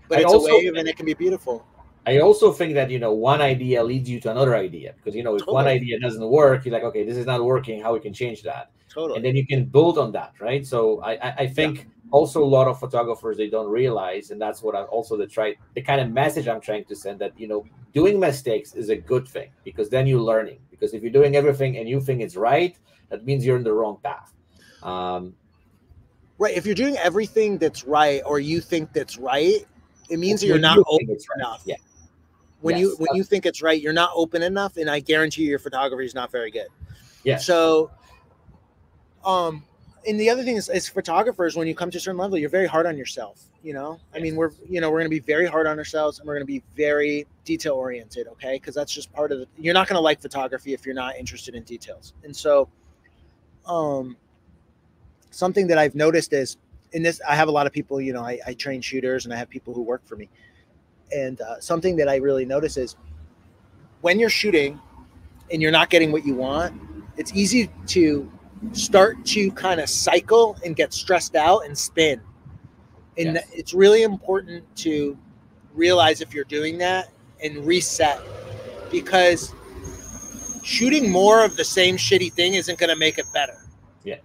but it's a wave and it can be beautiful. I also think that, you know, one idea leads you to another idea, because, you know, if one idea doesn't work, you're like, okay, this is not working, how we can change that. And then you can build on that, right? So I think also a lot of photographers, they don't realize, and that's what the kind of message I'm trying to send, that, you know, doing mistakes is a good thing, because then you're learning. Because if you're doing everything and you think it's right, that means you're in the wrong path. Right. If you're doing everything that's right, or you think that's right, it means that you're not open enough. Yeah. When you think it's right, you're not open enough, and I guarantee you your photography is not very good. Yeah. So, and the other thing is photographers, when you come to a certain level, you're very hard on yourself. You know, I mean, we're going to be very hard on ourselves, and we're going to be very detail oriented. Okay, because that's just part of you're not going to like photography if you're not interested in details. And so, something that I've noticed is I have a lot of people. You know, I train shooters, and I have people who work for me. And something that I really notice is when you're shooting and you're not getting what you want, it's easy to start to kind of cycle and get stressed out and spin. And it's really important to realize if you're doing that and reset, because shooting more of the same shitty thing isn't going to make it better. Yeah.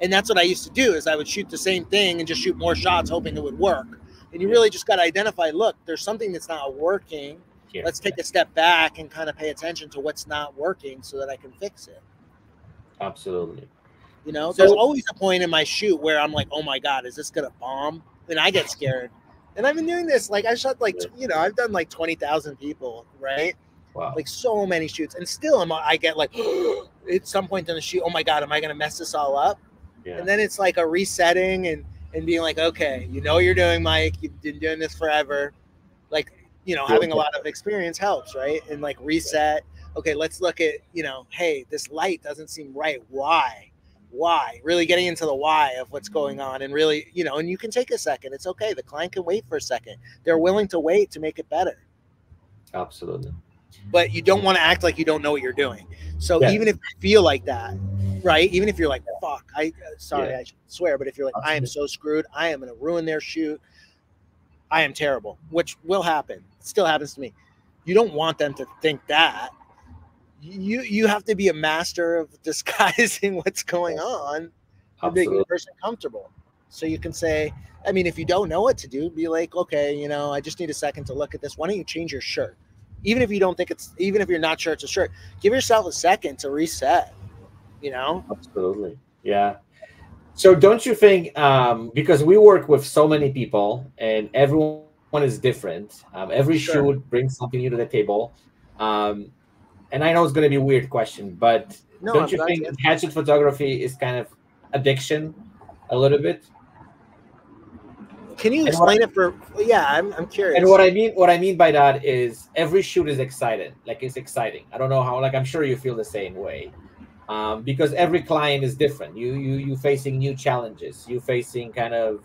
And that's what I used to do, is I would shoot the same thing and just shoot more shots hoping it would work. And you really just got to identify, look, there's something that's not working. Let's take a step back and kind of pay attention to what's not working so that I can fix it. Absolutely. You know, there's always a point in my shoot where I'm like, oh my God, is this going to bomb? And I get scared. And I've been doing this, like I shot like, I've done like 20,000 people, right? Wow. Like so many shoots. And still I get like, at some point in the shoot, oh my God, am I going to mess this all up? Yeah. And then it's like a resetting and being like, okay, you know what you're doing, Mike. You've been doing this forever. Like, having a lot of experience helps, right? And like reset. Okay, let's look at, hey, this light doesn't seem right. Why? Really getting into the why of what's going on, and really, and you can take a second. It's okay. The client can wait for a second. They're willing to wait to make it better. Absolutely. But you don't want to act like you don't know what you're doing. So even if you feel like that, right? Even if you're like, fuck, I should swear, but if you're like, I am so screwed, I am going to ruin their shoot, I am terrible, which will happen. It still happens to me. You don't want them to think that. You have to be a master of disguising what's going on to make the person comfortable. So you can say, I mean, if you don't know what to do, be like, okay, I just need a second to look at this. Why don't you change your shirt? Even if you don't think even if you're not sure it's a shirt, give yourself a second to reset, Absolutely. Yeah. So don't you think, because we work with so many people and everyone is different, every shoot brings something new to the table. And I know it's going to be a weird question, but don't you think headshot photography is kind of addiction a little bit? Can you explain it I'm curious. And what I mean by that is every shoot is exciting. Like, it's exciting. I don't know how, like, I'm sure you feel the same way. Because every client is different. You facing new challenges. You facing kind of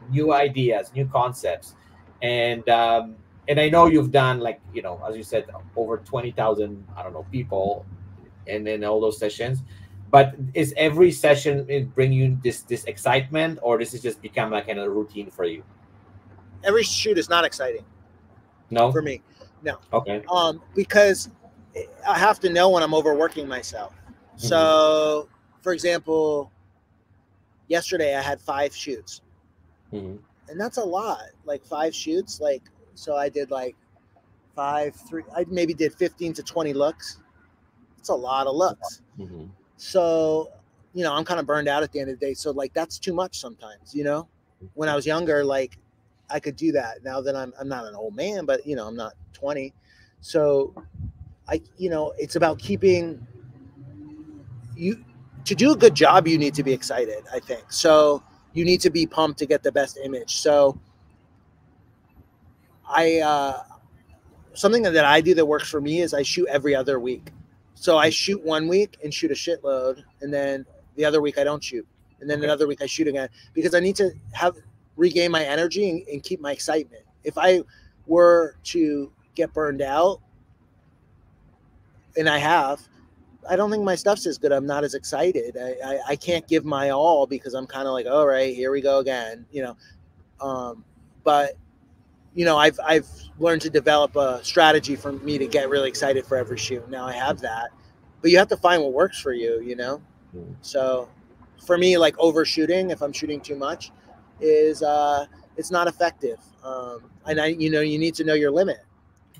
new ideas, new concepts. And I know you've done, like, as you said, over 20,000, I don't know, people, and then all those sessions. But is every session bring you this excitement, or this has just become like kind of a routine for you? Every shoot is not exciting. No, for me, no. Okay. Because I have to know when I'm overworking myself. So, for example, yesterday I had 5 shoots, and that's a lot. Like 5 shoots, like, so I did like 5, 3. I maybe did 15 to 20 looks. It's a lot of looks. So, I'm kind of burned out at the end of the day. So, like, that's too much sometimes. When I was younger, like, I could do that. Now that I'm not an old man, but I'm not 20. So, it's about keeping you. To do a good job, you need to be excited, I think. So you need to be pumped to get the best image. So something that I do that works for me is I shoot every other week. So I shoot one week and shoot a shitload, and then the other week I don't shoot, and then another week I shoot again, because I need to regain my energy and keep my excitement. If I were to get burned out, and I don't think my stuff's as good. I'm not as excited. I can't give my all because I'm kind of like, all right, here we go again, but I've learned to develop a strategy for me to get really excited for every shoot. Now I have that, but you have to find what works for you, So for me, like, overshooting, if I'm shooting too much, is it's not effective. And you need to know your limit.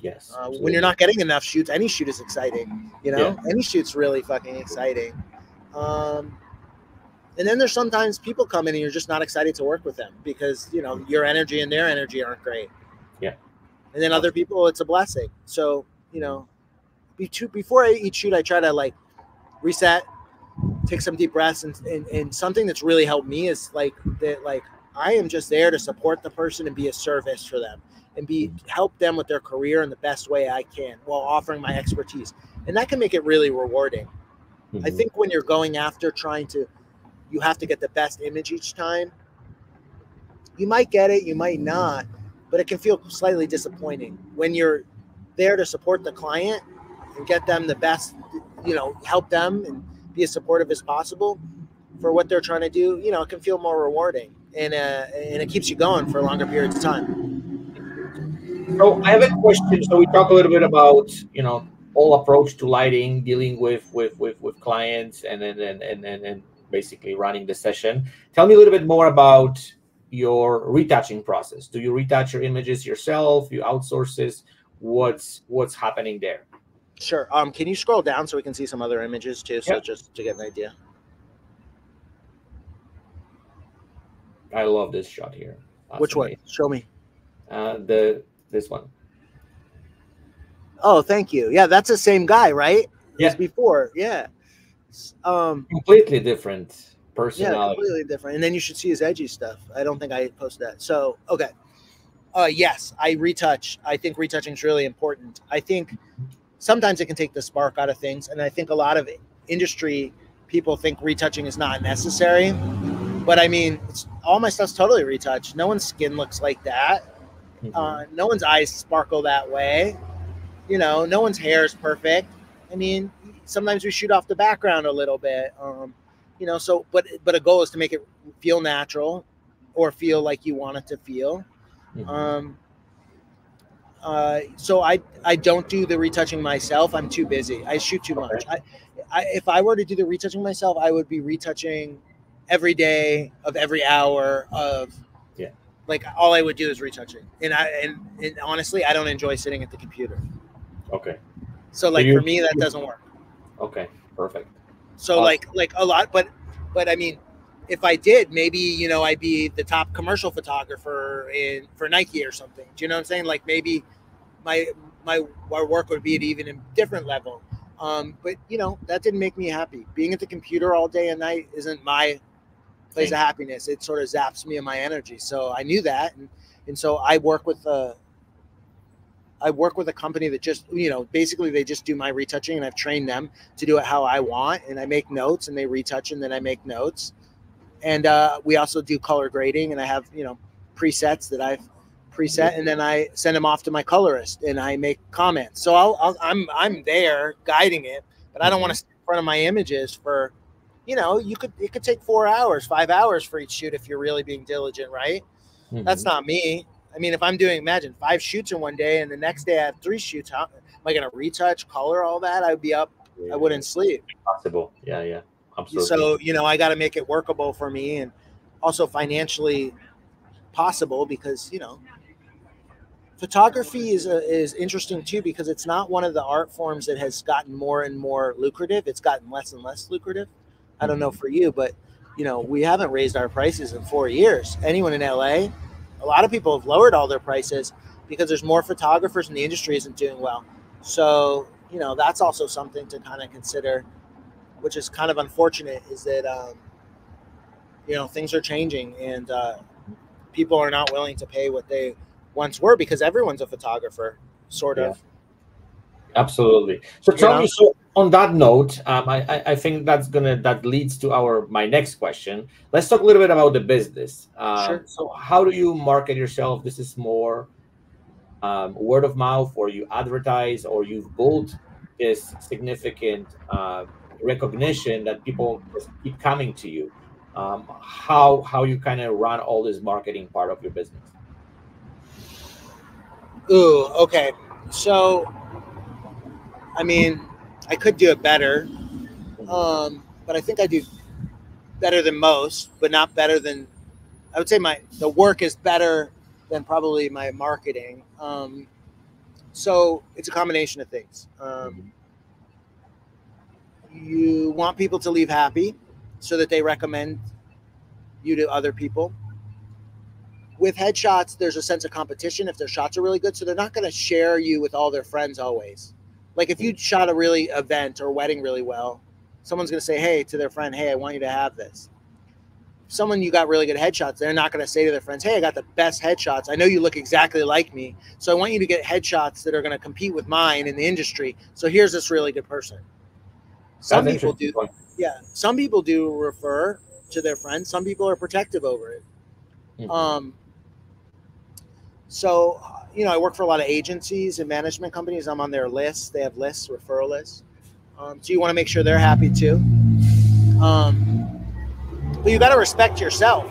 Yes. When you're not getting enough shoots, any shoot is exciting. Any shoot's really fucking exciting. And then there's sometimes people come in and you're just not excited to work with them because, your energy and their energy aren't great. Yeah. And then other people, it's a blessing. So, before each shoot, I try to, like, reset, take some deep breaths. And something that's really helped me is like that, like, I am just there to support the person and be a service for them and help them with their career in the best way I can while offering my expertise. And that can make it really rewarding. I think when you're going after you have to get the best image each time. You might get it, you might not, but it can feel slightly disappointing when you're there to support the client and get them the best, help them and be as supportive as possible for what they're trying to do. It can feel more rewarding, and it keeps you going for longer periods of time. So I have a question. So we talk a little bit about, all approach to lighting, dealing with clients, and then basically running the session. Tell me a little bit more about your retouching process. Do you retouch your images yourself? You outsource this? What's happening there? Sure. Can you scroll down so we can see some other images too? So just to get an idea. I love this shot here. Which one? Show me. this one. Oh, thank you. Yeah, that's the same guy, right? As Yeah, before. Yeah. completely different Yeah, personality. completely different. And then you should see his edgy stuff. I don't think I posted that. So, okay. Yes, I retouch. I think retouching is really important. I think sometimes it can take the spark out of things, and I think a lot of industry people think retouching is not necessary. But I mean, all my stuff's totally retouched. No one's skin looks like that. Hmm. No one's eyes sparkle that way. No one's hair is perfect. I mean, sometimes we shoot off the background a little bit. So but a goal is to make it feel natural, or feel like you want it to feel. Hmm. Um, so I don't do the retouching myself. I'm too busy. I shoot too Okay. much. If I were to do the retouching myself, I would be retouching every day of every hour of, Yeah. like, all I would do is retouching. And honestly, I don't enjoy sitting at the computer. Okay. So So like for me, that doesn't work. okay, perfect. So Awesome. like a lot, but I mean, if I did, maybe I'd be the top commercial photographer for Nike or something. Do you know what I'm saying? Like maybe my my work would be at even a different level. But that didn't make me happy. Being at the computer all day and night isn't my place of happiness. It sort of zaps me of my energy. So I knew that, and so I work with a company that just, basically they just do my retouching, and I've trained them to do it how I want. And I make notes, and they retouch, and then I make notes. And we also do color grading, and I have, presets that I've preset, and then I send them off to my colorist, and I make comments. So I'm there guiding it, but I don't want to stand in front of my images for, it could take 4 hours, 5 hours for each shoot if you're really being diligent, right? That's not me. I mean, if I'm doing, imagine 5 shoots in one day, and the next day I have 3 shoots, how am I going to retouch, color, all that? I'd be up. I wouldn't sleep. Possible. Yeah, yeah, So, absolutely. I got to make it workable for me, and also financially possible, because, photography is interesting too, because it's not one of the art forms that has gotten more and more lucrative. It's gotten less and less lucrative. I don't know for you, but we haven't raised our prices in 4 years. Anyone in LA, a lot of people have lowered all their prices because there's more photographers and the industry isn't doing well. So, that's also something to kind of consider, which is kind of unfortunate, is that, things are changing, and people are not willing to pay what they once were, because everyone's a photographer, sort Yeah, of. absolutely. So You tell me, know, so on that note, I think that leads to my next question. Let's talk a little bit about the business. sure. So how do you market yourself? This is more word of mouth, or you advertise, or you've built this significant recognition that people just keep coming to you. How you kind of run all this marketing part of your business? Ooh, okay. So, I mean, I could do it better, Mhm. but I think I do better than most, but not better than. I would say the work is better than probably my marketing. So it's a combination of things. Mhm. You want people to leave happy, so that they recommend you to other people. With headshots, there's a sense of competition if their shots are really good. So they're not going to share you with all their friends always. Like if you shot a really event or wedding really well, someone's going to say, hey, to their friend, hey, I want you to have this. Someone you got really good headshots, they're not going to say to their friends, hey, I got the best headshots. I know you look exactly like me. So I want you to get headshots that are going to compete with mine in the industry. So here's this really good person. Some That's people interesting do. point. Yeah. Some people do refer to their friends. Some people are protective over it. Mhm. Um, So, I work for a lot of agencies and management companies. I'm on their lists. They have lists, referral lists. So you want to make sure they're happy too. Um, but you got to respect yourself.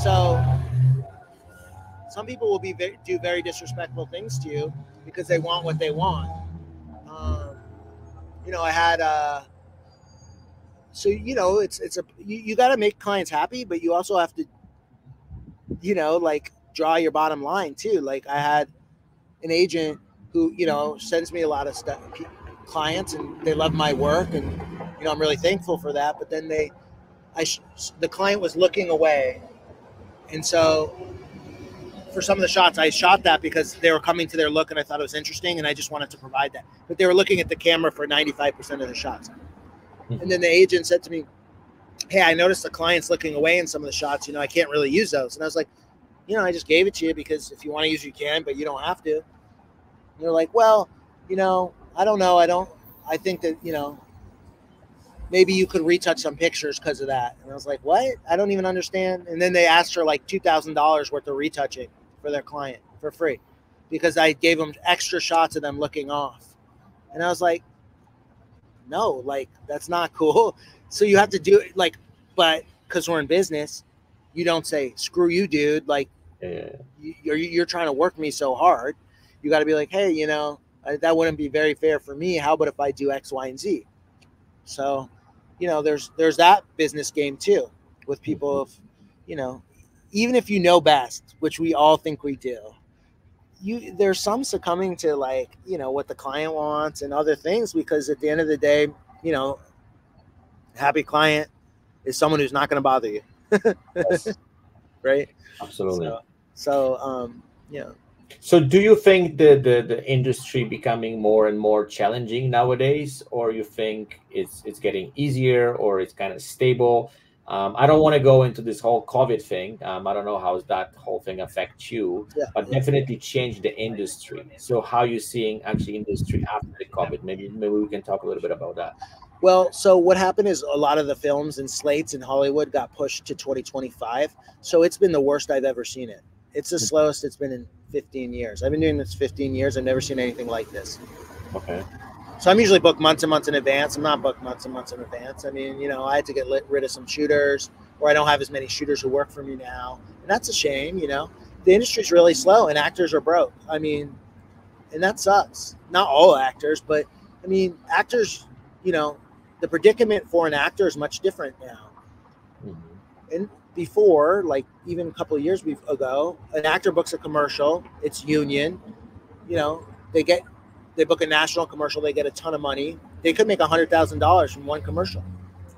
So some people will do very disrespectful things to you because they want what they want. Um, I had so it's a you got to make clients happy, but you also have to like draw your bottom line too. Like I had an agent who sends me a lot of stuff, clients, and they love my work, and I'm really thankful for that. But then the client was looking away, and so for some of the shots, I shot that because they were coming to their look and I thought it was interesting and I just wanted to provide that. But they were looking at the camera for 95% of the shots. And then the agent said to me, hey, I noticed the client's looking away in some of the shots. You know, I can't really use those. And I was like, you know, I just gave it to you because if you want to use it, you can, but you don't have to. And they're like, well, you know, I don't know. I think that, you know, maybe you could retouch some pictures because of that. And I was like, what? I don't even understand. And then they asked her like $2,000 worth of retouching for their client for free because I gave them extra shots of them looking off. And I was like, no, like, that's not cool. So you have to do it like, but because we're in business, you don't say, screw you, dude. Like, you're trying to work me so hard. You got to be like, hey, you know, that wouldn't be very fair for me. How about if I do X, Y, and Z? So, you know, there's that business game too with people of, you know, even if you know best, which we all think we do, there's some succumbing to like, you know, what the client wants and other things, because at the end of the day, you know, happy client is someone who's not going to bother you. Yes. Right. Absolutely. Yeah. So do you think the industry becoming more and more challenging nowadays, or you think it's getting easier, or it's kind of stable? I don't want to go into this whole COVID thing. I don't know how that whole thing affects you, but definitely changed the industry. So how you seeing actually industry after the COVID? Maybe we can talk a little bit about that. Well, so what happened is a lot of the films and slates in Hollywood got pushed to 2025. So it's been the worst I've ever seen it. It's the slowest it's been in 15 years. I've been doing this 15 years. I've never seen anything like this. Okay. So I'm usually booked months and months in advance. I'm not booked months and months in advance. I mean, you know, I had to get rid of some shooters, or I don't have as many shooters who work for me now. And that's a shame, you know. The industry's really slow and actors are broke. I mean, and that sucks. Not all actors, but I mean, actors, you know, the predicament for an actor is much different now. And before, like even a couple of years ago, an actor books a commercial, it's union, you know, they book a national commercial, they get a ton of money. They could make $100,000 from one commercial.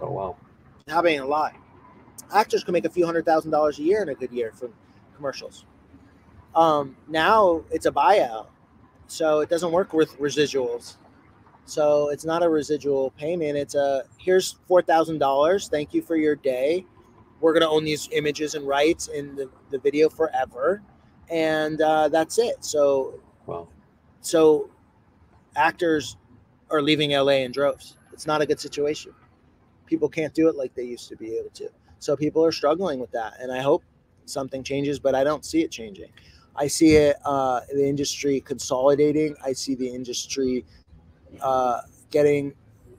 Oh, wow. That ain't a lie. Actors can make a few $100,000 a year in a good year from commercials. Now it's a buyout. So it doesn't work with residuals. So it's not a residual payment. It's here's $4,000. Thank you for your day. We're going to own these images and rights in the video forever. And that's it. So, wow. So actors are leaving LA in droves. It's not a good situation. People can't do it like they used to be able to. So people are struggling with that. And I hope something changes, but I don't see it changing. I see it, the industry consolidating. I see the industry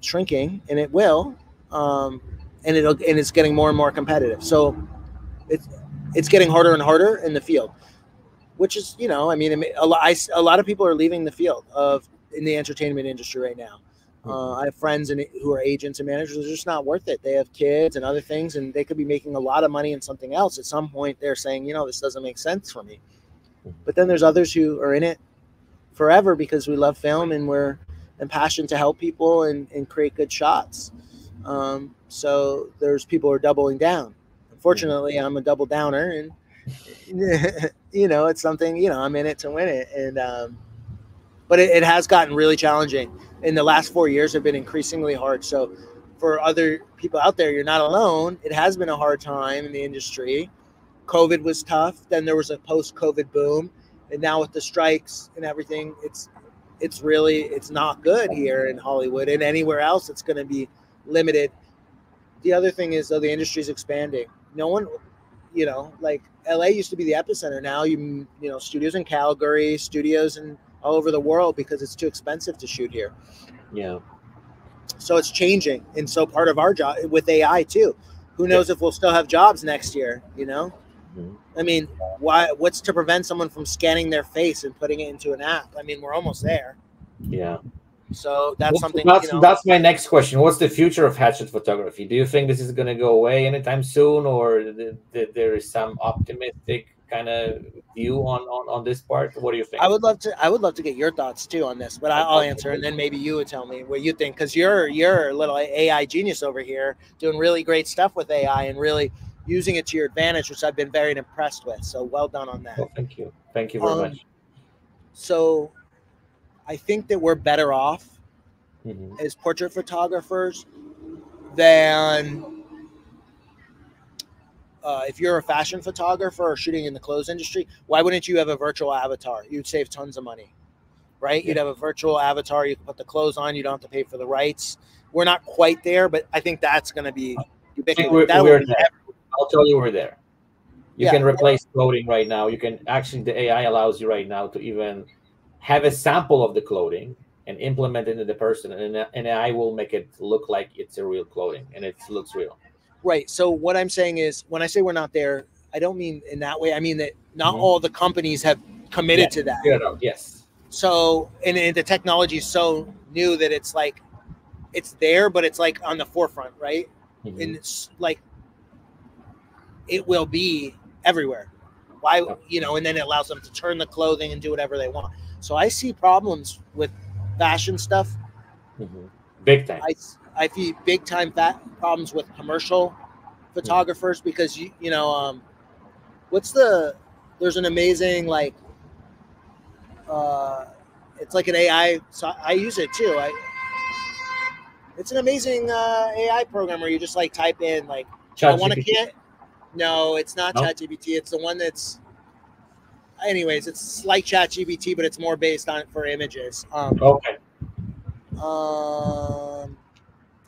shrinking, and it will. And it's getting more and more competitive. So it's getting harder and harder in the field, which is, you know, I mean, a lot of people are leaving the field in the entertainment industry right now. I have friends who are agents and managers. It's just not worth it. They have kids and other things, and they could be making a lot of money in something else. At some point, they're saying, you know, this doesn't make sense for me. But then there's others who are in it forever because we love film and we're impassioned to help people and create good shots. So there's people who are doubling down. Unfortunately, I'm a double downer, and you know, it's something, you know, I'm in it to win it. And but it has gotten really challenging. In the last 4 years have been increasingly hard. So for other people out there, you're not alone. It has been a hard time in the industry. COVID was tough. Then there was a post-COVID boom. And now with the strikes and everything, it's not good here in Hollywood, and anywhere else it's going to be limited. The other thing is, though, the industry is expanding. No one, you know, like LA used to be the epicenter. Now you know, studios in Calgary, studios in all over the world, because it's too expensive to shoot here. Yeah. So it's changing. And so part of our job with AI too, who knows if we'll still have jobs next year, you know? I mean, what's to prevent someone from scanning their face and putting it into an app? I mean, we're almost there. Yeah. So that's something. That's my next question. What's the future of headshot photography? Do you think this is going to go away anytime soon, or there is some optimistic kind of view on this part? What do you think? I would love to get your thoughts too on this, but I'll answer, and then maybe you would tell me what you think, because you're a little AI genius over here doing really great stuff with AI and really using it to your advantage, which I've been very impressed with. So well done on that. Well, thank you very much. So I think that we're better off Mm-hmm. as portrait photographers than if you're a fashion photographer or shooting in the clothes industry. Why wouldn't you have a virtual avatar? You'd save tons of money, right? Yeah. You'd have a virtual avatar. You can put the clothes on. You don't have to pay for the rights. We're not quite there, but I think that's going to be ubiquitous. We're there. I'll tell you we're there. You can replace clothing right now. You can actually, the AI allows you right now to even have a sample of the clothing and implement it into the person, and AI will make it look like it's a real clothing and it looks real. Right. So what I'm saying is, when I say we're not there, I don't mean in that way. I mean that not all the companies have committed to that. Yes. So, and the technology is so new that it's like, it's there, but it's like on the forefront, right? Mm-hmm. And it's like, it will be everywhere. Why, and then it allows them to turn the clothing and do whatever they want. So I see problems with fashion stuff. Mm-hmm. Big time. I see big time problems with commercial photographers because there's an amazing it's like an AI. So I use it too. It's an amazing AI program where you just like type in like I want a kit. No, it's not ChatGPT. It's the one that's. Anyways, it's like ChatGPT, but it's more based on it for images. Okay.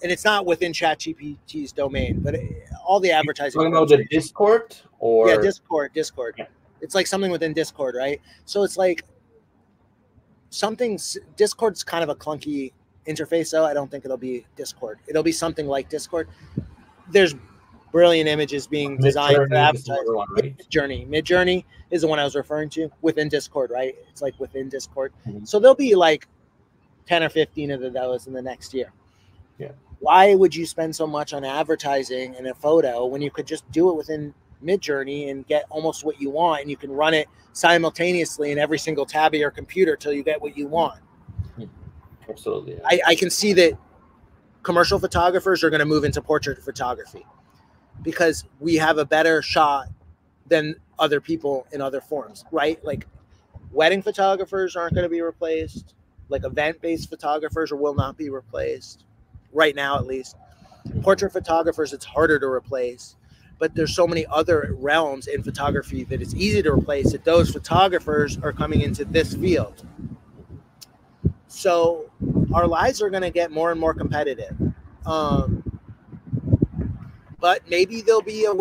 And it's not within ChatGPT's domain, but all the advertising. You know the Discord or Discord. Yeah. It's like something within Discord, right? So it's like Discord's kind of a clunky interface, though. I don't think it'll be Discord. It'll be something like Discord. There's brilliant images being designed for advertising. Midjourney is the one I was referring to within Discord, right? It's like within Discord. Mm-hmm. So there'll be like 10 or 15 of those in the next year. Yeah. Why would you spend so much on advertising in a photo when you could just do it within Midjourney and get almost what you want, and you can run it simultaneously in every single tab of your computer till you get what you want? Absolutely. Yeah. I can see that commercial photographers are going to move into portrait photography because we have a better shot than other people in other forms, right? Like wedding photographers aren't going to be replaced. Like event-based photographers will not be replaced right now, at least. Portrait photographers, it's harder to replace, but there's so many other realms in photography that it's easy to replace that those photographers are coming into this field. So our lives are going to get more and more competitive. But maybe there'll be a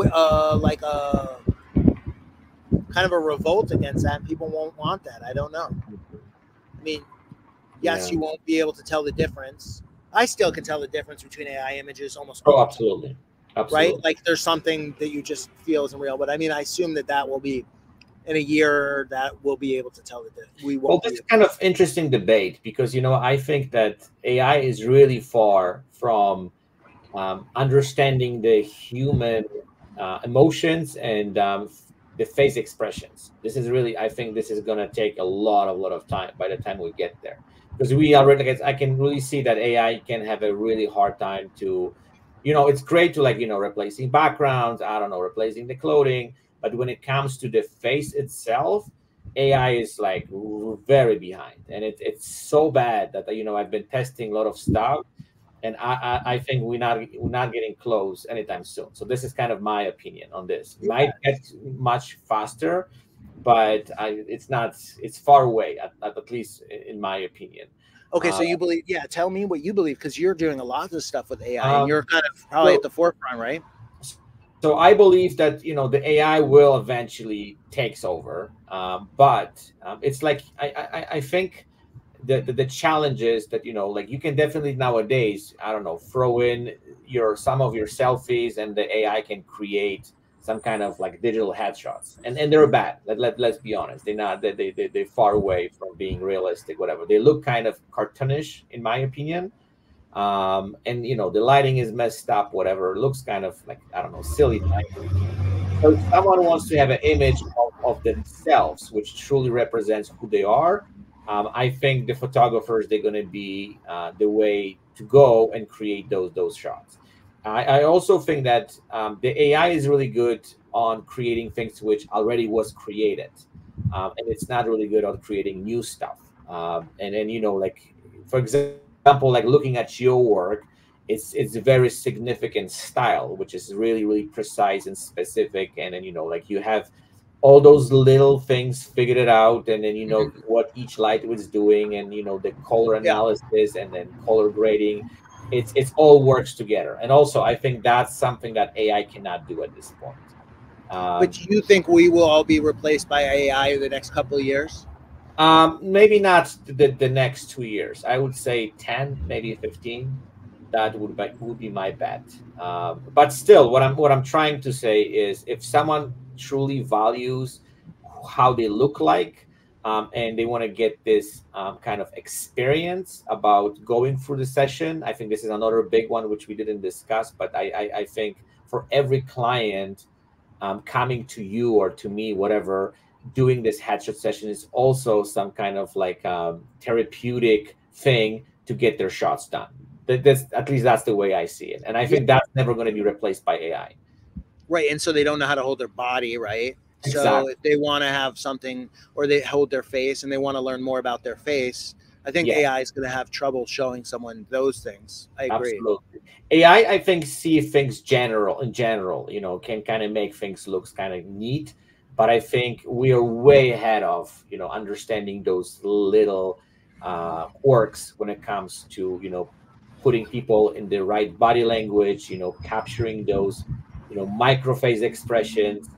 kind of a revolt against that, and people won't want that. I don't know. I mean, yes, you won't be able to tell the difference. I still can tell the difference between AI images almost. Oh, absolutely. Right? Like there's something that you just feel isn't real. But I mean, I assume that will be in a year that we'll be able to tell the difference. Well, that's kind of interesting debate because, I think that AI is really far from understanding the human emotions and the face expressions. This is really, I think this is going to take a lot of time by the time we get there. Because I can really see that AI can have a really hard time to, it's great to replacing backgrounds, replacing the clothing. But when it comes to the face itself, AI is like very behind. And it's so bad that, I've been testing a lot of stuff. And I think we're not getting close anytime soon. So this is kind of my opinion on this. Yeah. Might get much faster, but it's far away, at least in my opinion. Okay, so you believe, tell me what you believe, because you're doing a lot of stuff with AI, and you're kind of probably at the forefront, right? So I believe that, the AI will eventually takes over. But it's like, I think the challenges that, you can definitely nowadays, throw in some of your selfies and the AI can create some kind of like digital headshots, and they're bad. Let's be honest. They're far away from being realistic, whatever. They look kind of cartoonish in my opinion. And the lighting is messed up, whatever. It looks kind of like, silly. So if someone wants to have an image of themselves, which truly represents who they are, I think the photographers, they're going to be the way to go and create those shots. I also think that the AI is really good on creating things which already was created, and it's not really good on creating new stuff. And then like for example, like looking at your work, it's a very significant style, which is really precise and specific. And then like you have all those little things figured it out, and then Mhm. what each light was doing, and the color Yeah. analysis and then color grading. It's all works together, and also I think that's something that AI cannot do at this point. But um, do you think we will all be replaced by AI in the next couple of years? Maybe not the next 2 years. I would say 10, maybe 15. That would be my bet. But still, what I'm trying to say is, if someone truly values how they look like, and they want to get this kind of experience about going through the session, I think this is another big one which we didn't discuss. But I think for every client coming to you or to me, whatever, doing this headshot session is also some kind of like therapeutic thing to get their shots done. That's, at least that's the way I see it, and I Yeah. think that's never going to be replaced by AI. Right. And so they don't know how to hold their body, right? So Exactly. if they want to have something, or they hold their face and they want to learn more about their face, I think Yeah, AI is going to have trouble showing someone those things. I agree. absolutely. AI, I think, see things in general, can kind of make things looks kind of neat, but I think we are way ahead of, understanding those little quirks when it comes to, putting people in the right body language, capturing those, micro face expressions.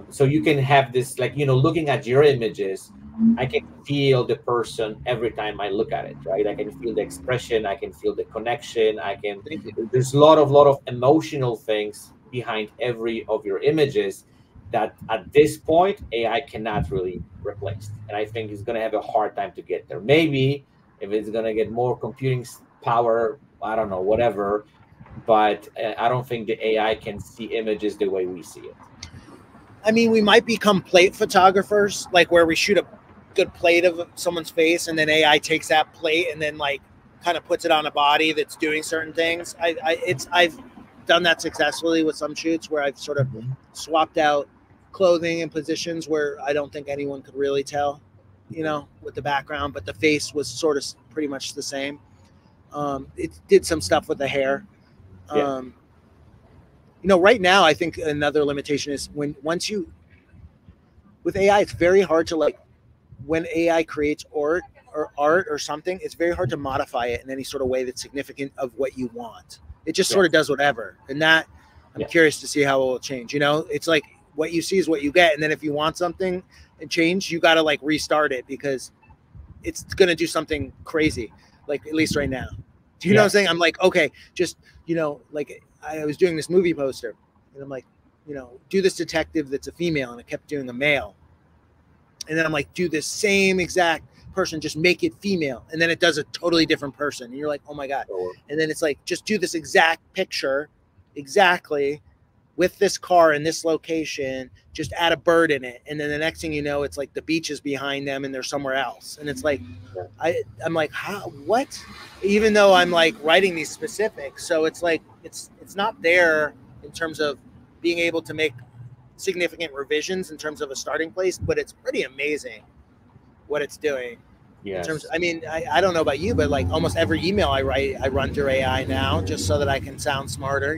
So you can have this, like, looking at your images, I can feel the person every time I look at it, right? I can feel the expression, I can feel the connection, I can. Thank you. There's a lot of emotional things behind every of your images that at this point AI cannot really replace, and I think it's going to have a hard time to get there. Maybe if it's going to get more computing power, I don't know, whatever, but I don't think the AI can see images the way we see it. I mean, we might become plate photographers, like where we shoot a good plate of someone's face and then AI takes that plate and then like kind of puts it on a body that's doing certain things. I've done that successfully with some shoots where I've sort of Mhm. swapped out clothing and positions where I don't think anyone could really tell, Mhm. with the background, but the face was sort of pretty much the same. It did some stuff with the hair. Yeah. Um, right now, I think another limitation is when once you with AI, it's very hard to like when AI creates art or something, it's very hard to modify it in any sort of way that's significant of what you want. It just sort of Yes. does whatever, and that I'm Yeah. curious to see how it will change. It's like what you see is what you get, and then if you want something and change, you got to like restart it because it's going to do something crazy. Like at least right now, do you know what I'm Yes. saying? I'm like, okay, just like I was doing this movie poster, and I'm like, do this detective that's a female, and I kept doing a male, and then I'm like, do this same exact person, just make it female, and then it does a totally different person, and you're like, oh my god. Sure. And then it's like, just do this exact picture, exactly with this car in this location, just add a bird in it, and then the next thing you know, it's like the beach is behind them and they're somewhere else, and it's like, Yeah. I'm like, how, what? Even though I'm like writing these specifics, so it's like it's not there in terms of being able to make significant revisions in terms of a starting place, but it's pretty amazing what it's doing in terms of, Yes. I mean, I don't know about you, but like almost every email I write, I run through AI now just so that I can sound smarter.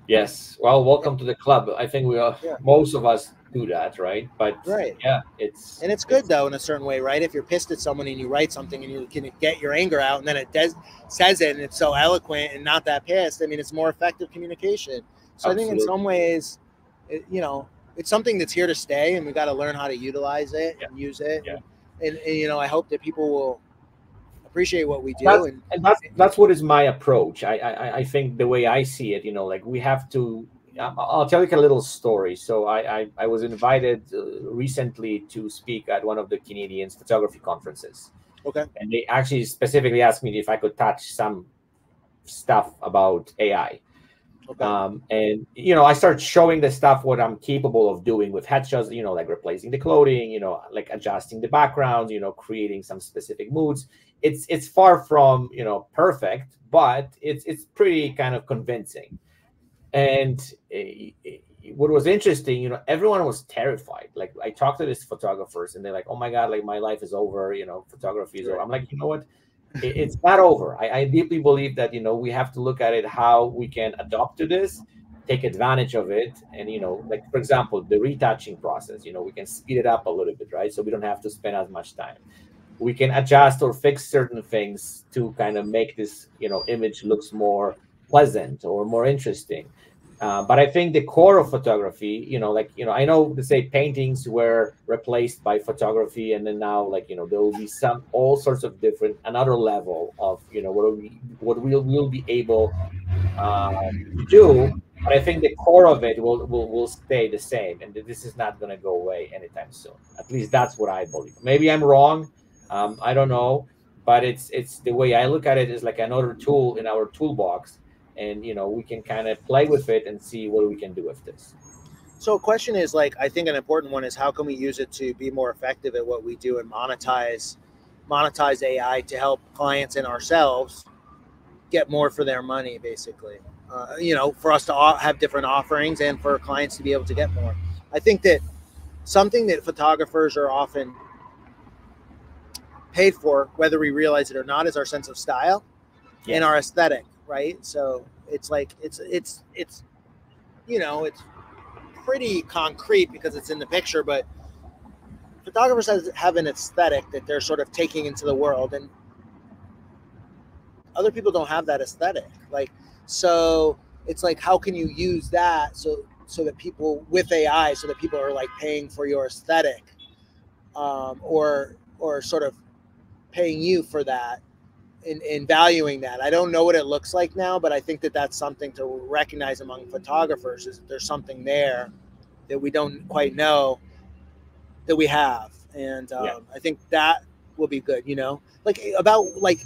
Yes. Well, Yeah. welcome to the club. I think we are, Yeah. most of us do that, right? But Right. yeah, it's And it's good it's though in a certain way, right? If you're pissed at someone and you write something and you can get your anger out, and then it says it and it's so eloquent and not that pissed. I mean, it's more effective communication. So I think in absolutely. some ways, it's something that's here to stay, and we got to learn how to utilize it Yeah. and use it. Yeah. And I hope that people will appreciate what we do. That's and that's what is my approach. I think the way I see it, like we have to. I'll tell you a little story. So I was invited recently to speak at one of the Canadians photography conferences, Okay. and they actually specifically asked me if I could touch some stuff about AI. Okay. And I start showing the stuff what I'm capable of doing with headshots, like replacing the clothing, like adjusting the background, creating some specific moods. It's far from perfect, but it's pretty kind of convincing. And what was interesting, everyone was terrified. Like I talked to these photographers, and they're like, "Oh my God, like my life is over. Photography is over." Right. I'm like, you know what? It's not over. I deeply believe that we have to look at it how we can adopt to this, take advantage of it, and like for example, the retouching process. We can speed it up a little bit, right? So we don't have to spend as much time. We can adjust or fix certain things to kind of make this image looks more pleasant or more interesting. But I think the core of photography, like I know they say paintings were replaced by photography, and then now, like there will be some all sorts of different another level of what we'll be able to do. But I think the core of it will stay the same, and this is not going to go away anytime soon. At least that's what I believe. Maybe I'm wrong. I don't know, but it's the way I look at it is like another tool in our toolbox, and we can kind of play with it and see what we can do with this. So a question is like, I think an important one is how can we use it to be more effective at what we do and monetize AI to help clients and ourselves get more for their money, basically. For us to have different offerings and for clients to be able to get more. I think that something that photographers are often paid for, whether we realize it or not, is our sense of style and our aesthetic, right? So it's like it's pretty concrete because it's in the picture, but photographers have an aesthetic that they're sort of taking into the world, and other people don't have that aesthetic. Like, so it's like, how can you use that so that people with AI, so that people are like paying for your aesthetic, or sort of paying you for that and valuing that. I don't know what it looks like now, but I think that that's something to recognize among photographers, is that there's something there that we don't quite know that we have. And I think that will be good, like about like,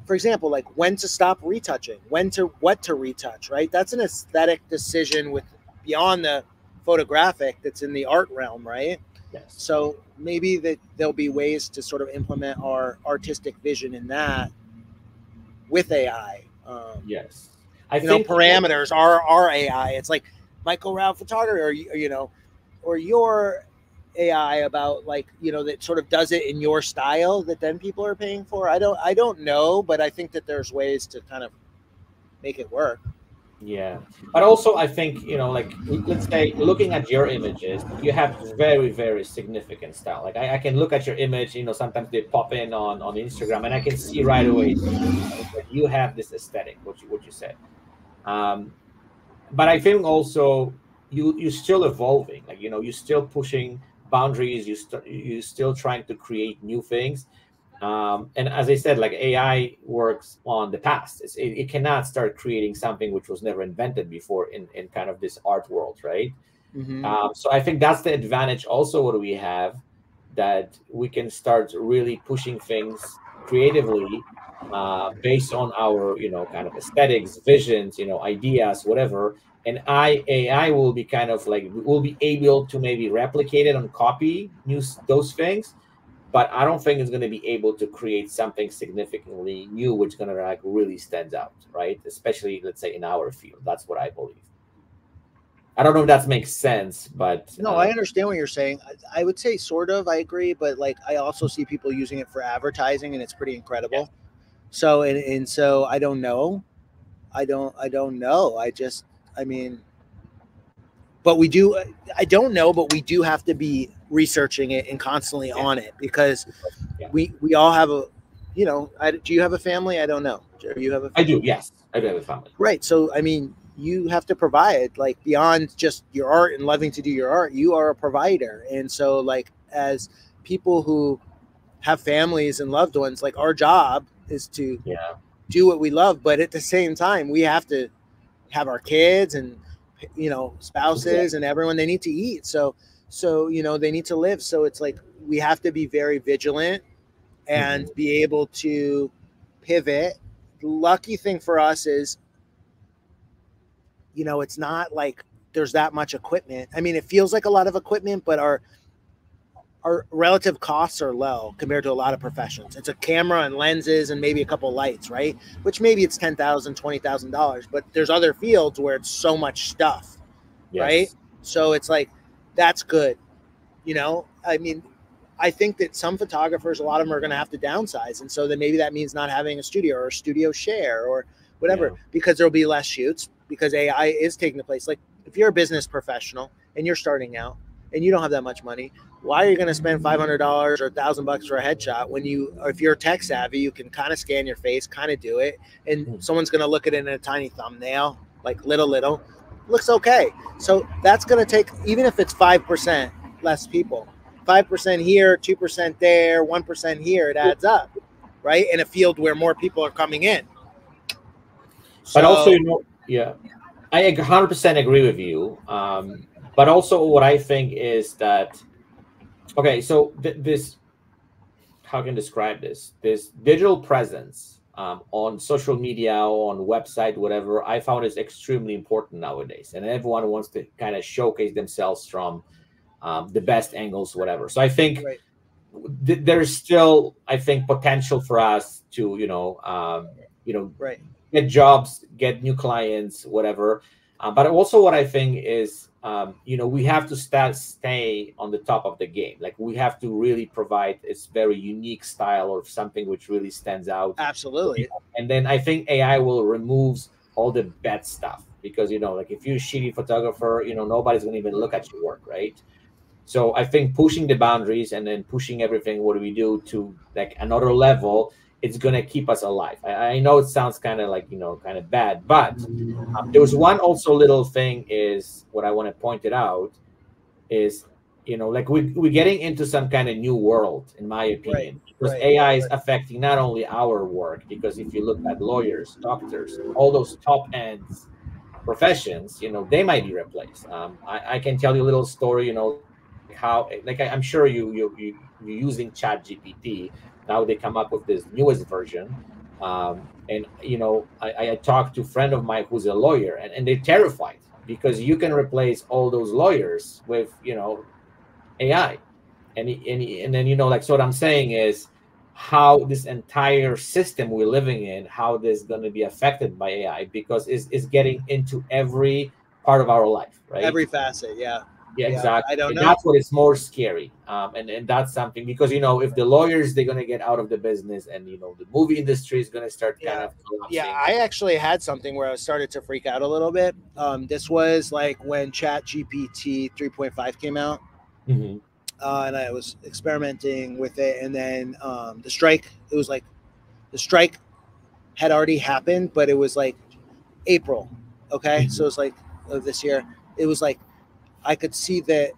for example, like when to stop retouching, what to retouch, right? That's an aesthetic decision with beyond the photographic, that's in the art realm, right? Yes. So maybe that there'll be ways to sort of implement our artistic vision in that with AI. Yes. I think Parameters are our AI. It's like Michael Roud photography, or your AI about like, that sort of does it in your style that then people are paying for. I don't know, but I think that there's ways to kind of make it work. Yeah, but also I think like let's say looking at your images, you have very very significant style. Like I can look at your image. Sometimes they pop in on Instagram, and I can see right away that you have this aesthetic. What you said, um, but I think also you're still evolving. Like you're still pushing boundaries. You're still trying to create new things. And as I said, like AI works on the past. It cannot start creating something which was never invented before in kind of this art world, right? Mm-hmm. So I think that's the advantage also what we have, that we can start really pushing things creatively based on our kind of aesthetics, visions, ideas, whatever. And AI will be kind of like will be able to maybe replicate it and copy those things, but I don't think it's going to be able to create something significantly new, which is going to like really stand out, right? Especially, let's say, in our field. That's what I believe. I don't know if that makes sense, but No, I understand what you're saying. I would say sort of, I agree, but like I also see people using it for advertising, and it's pretty incredible. yes. So and so I don't know. I don't know. I mean, but we do. I don't know, but we do have to be researching it and constantly Yeah. on it, because Yeah. we all have a, do you have a family? I don't know. Do you have a I family? do. Yes, I do have a family. Right. So I mean, you have to provide, like, beyond just your art and loving to do your art. You are a provider, and so like as people who have families and loved ones, like our job is to Yeah. do what we love, but at the same time we have to have our kids and spouses Exactly. and everyone, they need to eat. So they need to live. So it's like we have to be very vigilant and Hmm. be able to pivot. The lucky thing for us is, it's not like there's that much equipment. I mean, it feels like a lot of equipment, but our relative costs are low compared to a lot of professions. It's a camera and lenses and maybe a couple lights, right? Which maybe it's $10,000, $20,000, but there's other fields where it's so much stuff, right? Yes. So it's like, that's good. You know, I mean, I think that some photographers, a lot of them are going to have to downsize. And so then maybe that means not having a studio or a studio share or whatever, Yeah. because there'll be less shoots because AI is taking the place. Like if you're a business professional and you're starting out and you don't have that much money, why are you going to spend $500 or $1,000 for a headshot when if you're tech savvy, you can kind of scan your face, kind of do it. And someone's going to look at it in a tiny thumbnail, like little, looks okay. So that's going to take, even if it's 5% less people, 5% here, 2% there, 1% here, it adds up, right? In a field where more people are coming in. But also, yeah, I 100% agree with you. But also what I think is that, okay, so this, how can I describe this digital presence on social media, on website, whatever, I found is extremely important nowadays, and everyone wants to kind of showcase themselves from the best angles, whatever. So I think right. There's still, I think, potential for us to Right. get jobs, get new clients, whatever. But also what I think is, we have to stay on the top of the game. Like we have to really provide this very unique style or something which really stands out. Absolutely. And then I think AI will remove all the bad stuff because, like if you're a shitty photographer, nobody's going to even look at your work, right? So I think pushing the boundaries and then pushing everything, what do we do to like another level, it's going to keep us alive. I know it sounds kind of like, kind of bad, but there was one also little thing is what I want to point it out is, like we're getting into some kind of new world, in my opinion, because AI is affecting not only our work, because if you look at lawyers, doctors, all those top ends professions, they might be replaced. I can tell you a little story, like how, like I'm sure you're using Chat GPT. Now they come up with this newest version. And I talked to a friend of mine who's a lawyer, and they're terrified because you can replace all those lawyers with AI. And then like, so what I'm saying is how this entire system we're living in, how this is going to be affected by AI, because it's getting into every part of our life, right? Every facet, yeah. Yeah, exactly. I don't and know. That's what is more scary. And that's something, because if the lawyers, they're going to get out of the business, and the movie industry is going to start kind of collapsing. Yeah, I actually had something where I started to freak out a little bit. This was like when Chat GPT 3.5 came out. Mm-hmm. And I was experimenting with it, and then the strike. It was like the strike had already happened, but it was like April. Okay, Mm-hmm. so it was like of this year. It was like I could see that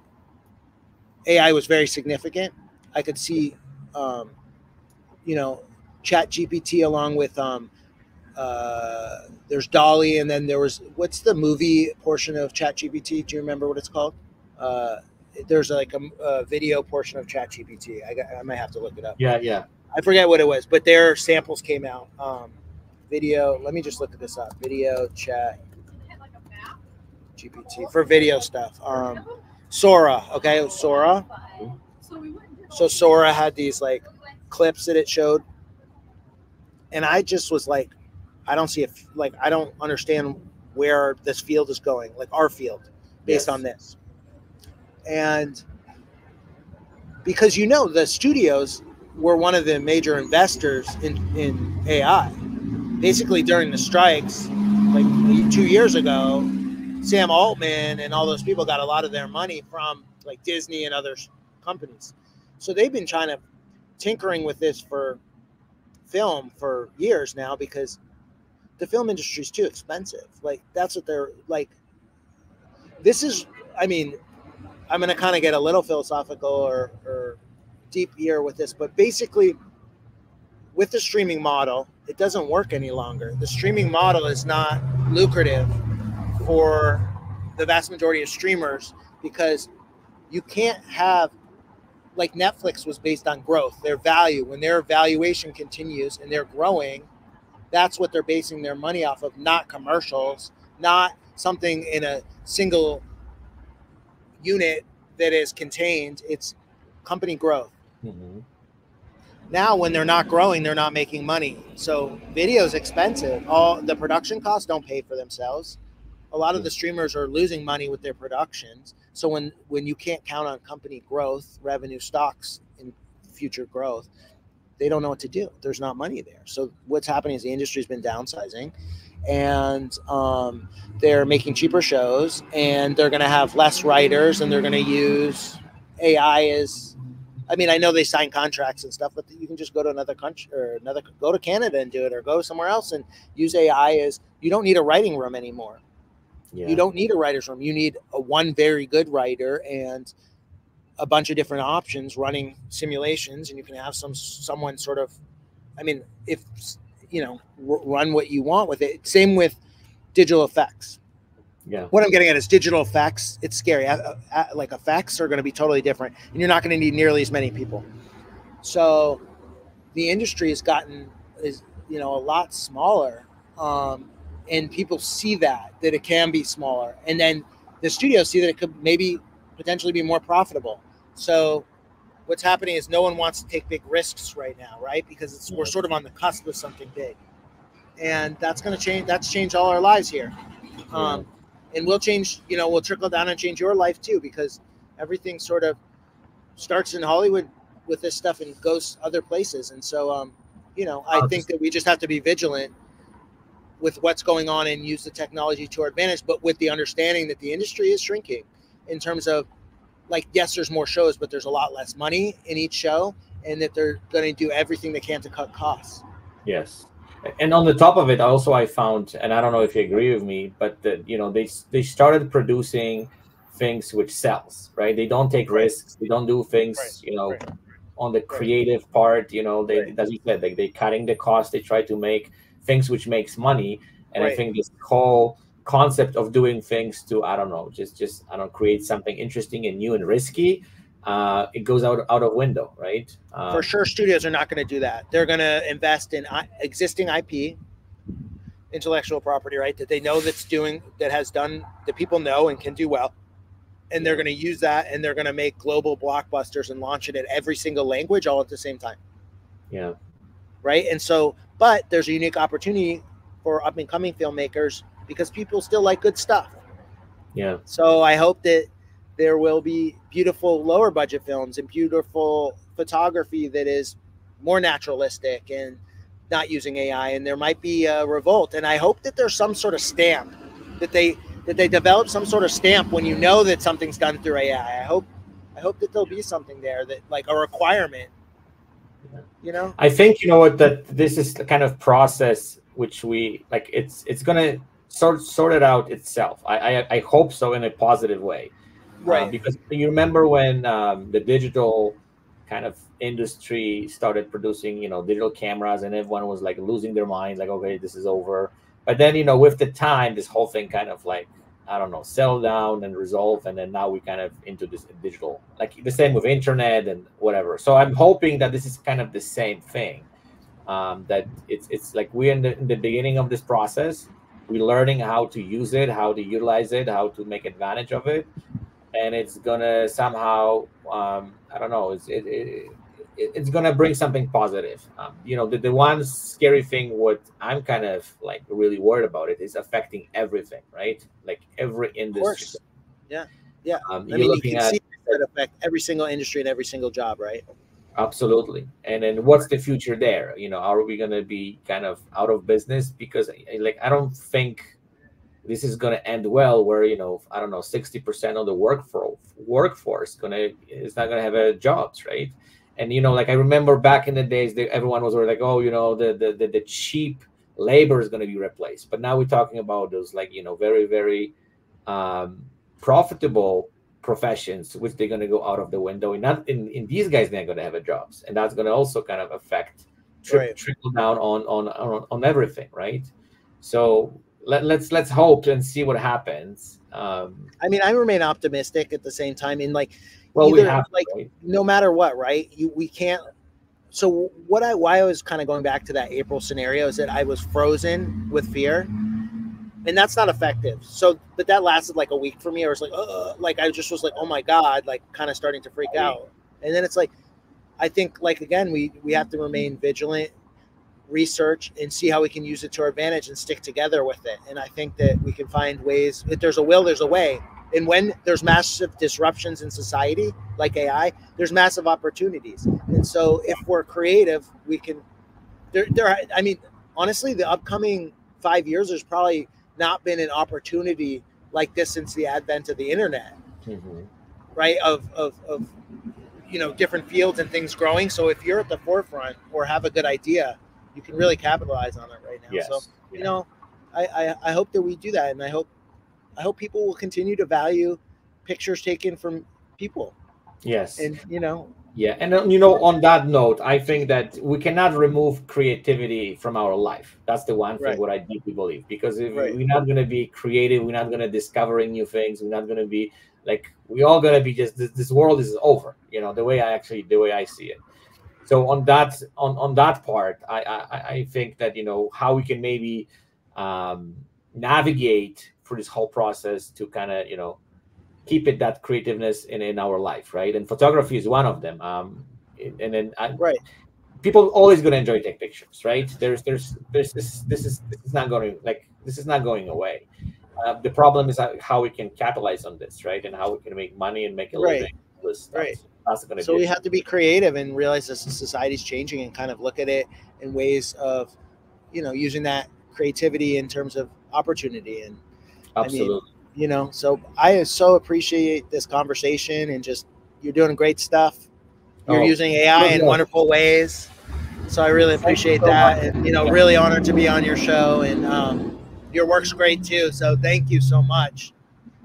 AI was very significant. I could see, Chat GPT along with there's Dolly, and then there was, what's the movie portion of Chat GPT? Do you remember what it's called? There's like a video portion of Chat GPT. I might have to look it up. Yeah. I forget what it was, but their samples came out. Video. Let me just look at this up. Video Chat GPT for video stuff. Sora. Okay, Sora. So Sora had these like clips that it showed, and I just was like, I don't see it. Like, I don't understand where this field is going. Like our field, based on this. And because the studios were one of the major investors in AI. Basically during the strikes, like 2 years ago, Sam Altman and all those people got a lot of their money from like Disney and other companies. So they've been tinkering with this for film for years now, because the film industry is too expensive. Like that's what they're like. This is, I mean, I'm going to kind of get a little philosophical or deep here with this, but basically with the streaming model, it doesn't work any longer. The streaming model is not lucrative for the vast majority of streamers, because you can't have, like Netflix was based on growth, their value. When their valuation continues and they're growing, that's what they're basing their money off of, not commercials, not something in a single unit that is contained. It's company growth. Mm-hmm. Now, when they're not growing, they're not making money. So video is expensive. All the production costs don't pay for themselves. A lot of the streamers are losing money with their productions. So when you can't count on company growth, revenue, stocks, and future growth, they don't know what to do. There's not money there. So what's happening is the industry's been downsizing, and they're making cheaper shows, and they're going to have less writers, and they're going to use AI as, I mean, I know they sign contracts and stuff, but you can just go to another country or go to Canada and do it, or go somewhere else and use AI as, you don't need a writing room anymore. Yeah. You don't need a writer's room. You need one very good writer and a bunch of different options running simulations, and you can have someone sort of, I mean, if run what you want with it. Same with digital effects. Yeah. What I'm getting at is digital effects. It's scary. Like effects are going to be totally different, and you're not going to need nearly as many people. So the industry has gotten a lot smaller, and people see that it can be smaller, and then the studios see that it could maybe potentially be more profitable. So what's happening is no one wants to take big risks right now, right? Because we're sort of on the cusp of something big, and that's going to change. That's changed all our lives here. And we'll change, we'll trickle down and change your life too, because everything sort of starts in Hollywood with this stuff and goes other places. And so, I think that we just have to be vigilant with what's going on and use the technology to our advantage, but with the understanding that the industry is shrinking in terms of, like, yes, there's more shows, but there's a lot less money in each show, and that they're going to do everything they can to cut costs. Yes. And on the top of it, also I found, and I don't know if you agree with me, but that they started producing things which sells, right? They don't take risks. They don't do things, on the creative part. They, as you said, they cutting the cost. They try to make things which makes money. And I think this whole concept of doing things to, I don't know, just create something interesting and new and risky. It goes out of window, right? For sure, studios are not going to do that. They're going to invest in existing IP, intellectual property, right? That they know that people know and can do well, and they're going to use that, and they're going to make global blockbusters and launch it in every single language all at the same time. Yeah. Right. And so, but there's a unique opportunity for up and coming filmmakers because people still like good stuff. Yeah. So I hope that there will be beautiful lower budget films and beautiful photography that is more naturalistic and not using AI. And there might be a revolt. And I hope that there's some sort of stamp that they develop some sort of stamp when you know that something's done through AI. I hope that there'll be something there that, like, a requirement. I think that this is the kind of process which we like. It's gonna sort it out itself. I hope so, in a positive way. Right. Because you remember when the digital kind of industry started producing, digital cameras, and everyone was like losing their minds, like, okay, this is over. But then, with the time, this whole thing kind of like, I don't know, settle down and resolve. And then now we kind of into this digital, like the same with internet and whatever. So I'm hoping that this is kind of the same thing, that it's like we're in the beginning of this process. We're learning how to use it, how to utilize it, how to make advantage of it. And it's gonna somehow, I don't know, it's gonna bring something positive. The one scary thing, what I'm kind of like really worried about, it is affecting everything, right? Like every industry. Of course. Yeah. I mean, you can see that affect every single industry and every single job, right? Absolutely. And then what's the future there? Are we gonna be kind of out of business? Because I don't think this is going to end well, where, I don't know, 60% of the workforce is not going to have jobs, right? And, like I remember back in the days, everyone was like, oh, the cheap labor is going to be replaced. But now we're talking about those, like, very, very profitable professions, which they're going to go out of the window. And not in these guys, they're going to have jobs. And that's going to also kind of affect, trickle down on everything, right? So let's hope and see what happys. I mean, I remain optimistic at the same time. In like, we have to, right? No matter what, right? We can't. So why I was kind of going back to that April scenario is that I was frozen with fear, and that's not effective. So, but that lasted like a week for me. I was like, I just was like, oh my God, like kind of starting to freak out. And then it's like, I think, like, again, we have to remain vigilant, research, and see how we can use it to our advantage and stick together with it. And I think that we can find ways. If there's a will, there's a way. And when there's massive disruptions in society, like AI, there's massive opportunities. And so if we're creative, we can, I mean, honestly, the upcoming 5 years, there's probably not been an opportunity like this since the advent of the internet, right? Of different fields and things growing. So if you're at the forefront or have a good idea, you can really capitalize on it right now. Yes. So, I hope that we do that. And I hope people will continue to value pictures taken from people. Yes. And, Yeah. And, on that note, I think that we cannot remove creativity from our life. That's the one thing what I deeply believe. Because if we're not going to be creative, we're not going to discover new things. We're not going to be like, we all going to be just, this world is over, the way I see it. So on that part, I think that, how we can maybe navigate through this whole process to kind of, keep it that creativeness in our life, right? And photography is one of them. And then people always going to enjoy take pictures, right? This is not going away. The problem is how we can capitalize on this, right? And how we can make money and make a living. So we have to be creative and realize that society's changing and kind of look at it in ways of, using that creativity in terms of opportunity. And absolutely. So I so appreciate this conversation, and just, you're doing great stuff. You're using AI in wonderful ways. So I really appreciate that. And, really honored to be on your show, and your work's great too. So thank you so much.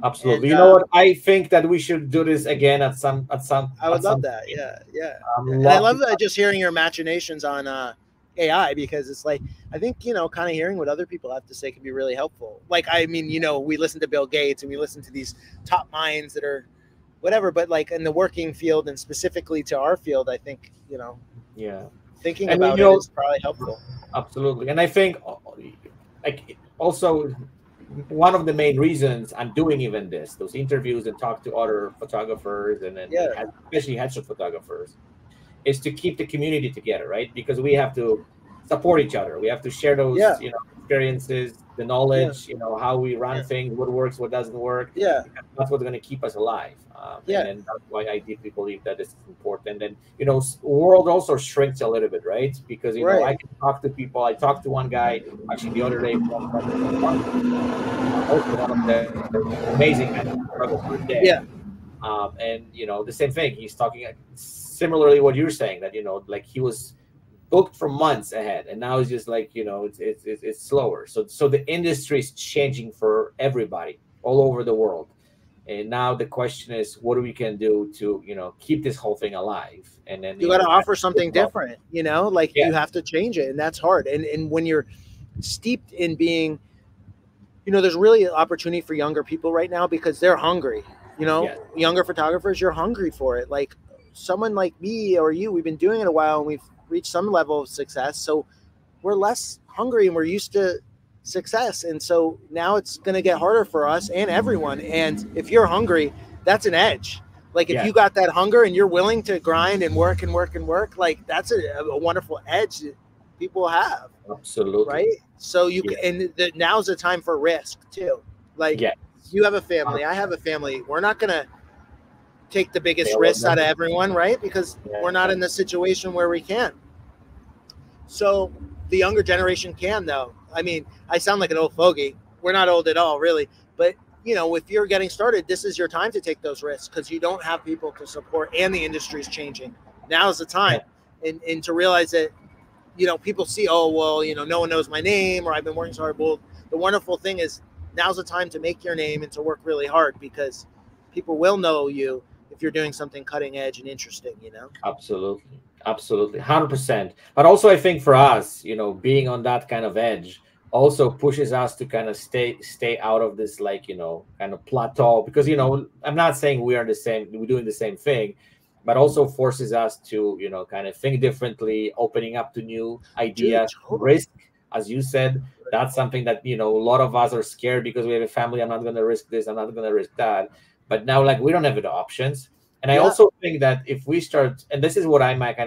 Absolutely. And, you know what? I think that we should do this again at some. I would love that. Yeah. And I love just hearing your machinations on AI, because it's like, I think, kind of hearing what other people have to say can be really helpful. Like, I mean, we listen to Bill Gates and we listen to these top minds that are whatever, but like in the working field and specifically to our field, I think, thinking about it is probably helpful. Absolutely. And I think, like, also one of the main reasons I'm doing even those interviews and talk to other photographers and especially headshot photographers, is to keep the community together, right? Because we have to support each other. We have to share those, experiences, the knowledge, how we run things, what works, what doesn't work. Yeah. That's what's going to keep us alive. And that's why I deeply believe that this is important. And, world also shrinks a little bit, right? Because, I can talk to people. I talked to one guy, actually the other day, also one of the amazing photographers there. Yeah. And, the same thing. He's talking similarly what you're saying, that, like he was booked for months ahead, and now it's just like, it's slower. So the industry is changing for everybody all over the world. And now the question is, what we can do to, keep this whole thing alive? And then you got to offer something different, you have to change it. And that's hard. And when you're steeped in being, there's really an opportunity for younger people right now, because they're hungry, younger photographers, you're hungry for it. Like someone like me or you, we've been doing it a while and we've reached some level of success. So we're less hungry and we're used to success. And so now it's going to get harder for us and everyone. And if you're hungry, that's an edge. Like if you got that hunger and you're willing to grind and work and work and work, like that's a wonderful edge that people have. Absolutely. Right. So you can, and now's the time for risk too. Like you have a family, I have a family. We're not going to take the biggest risks out of everyone, right? Because we're not in the situation where we can. So the younger generation can, though. I mean, I sound like an old fogey. We're not old at all, really. But, if you're getting started, this is your time to take those risks, because you don't have people to support and the industry is changing. Now's the time. And to realize that, people see, no one knows my name, or I've been working so hard. Well, the wonderful thing is now's the time to make your name and to work really hard, because people will know you if you're doing something cutting edge and interesting, Absolutely. 100%. But also I think for us, being on that kind of edge also pushes us to kind of stay out of this, like, kind of plateau, because, I'm not saying we're doing the same thing, but also forces us to, kind of think differently, opening up to new ideas, risk, as you said. That's something that, a lot of us are scared because we have a family. I'm not going to risk this. I'm not going to risk that. But now, like, we don't have the options. And I also think that if we start, and this is what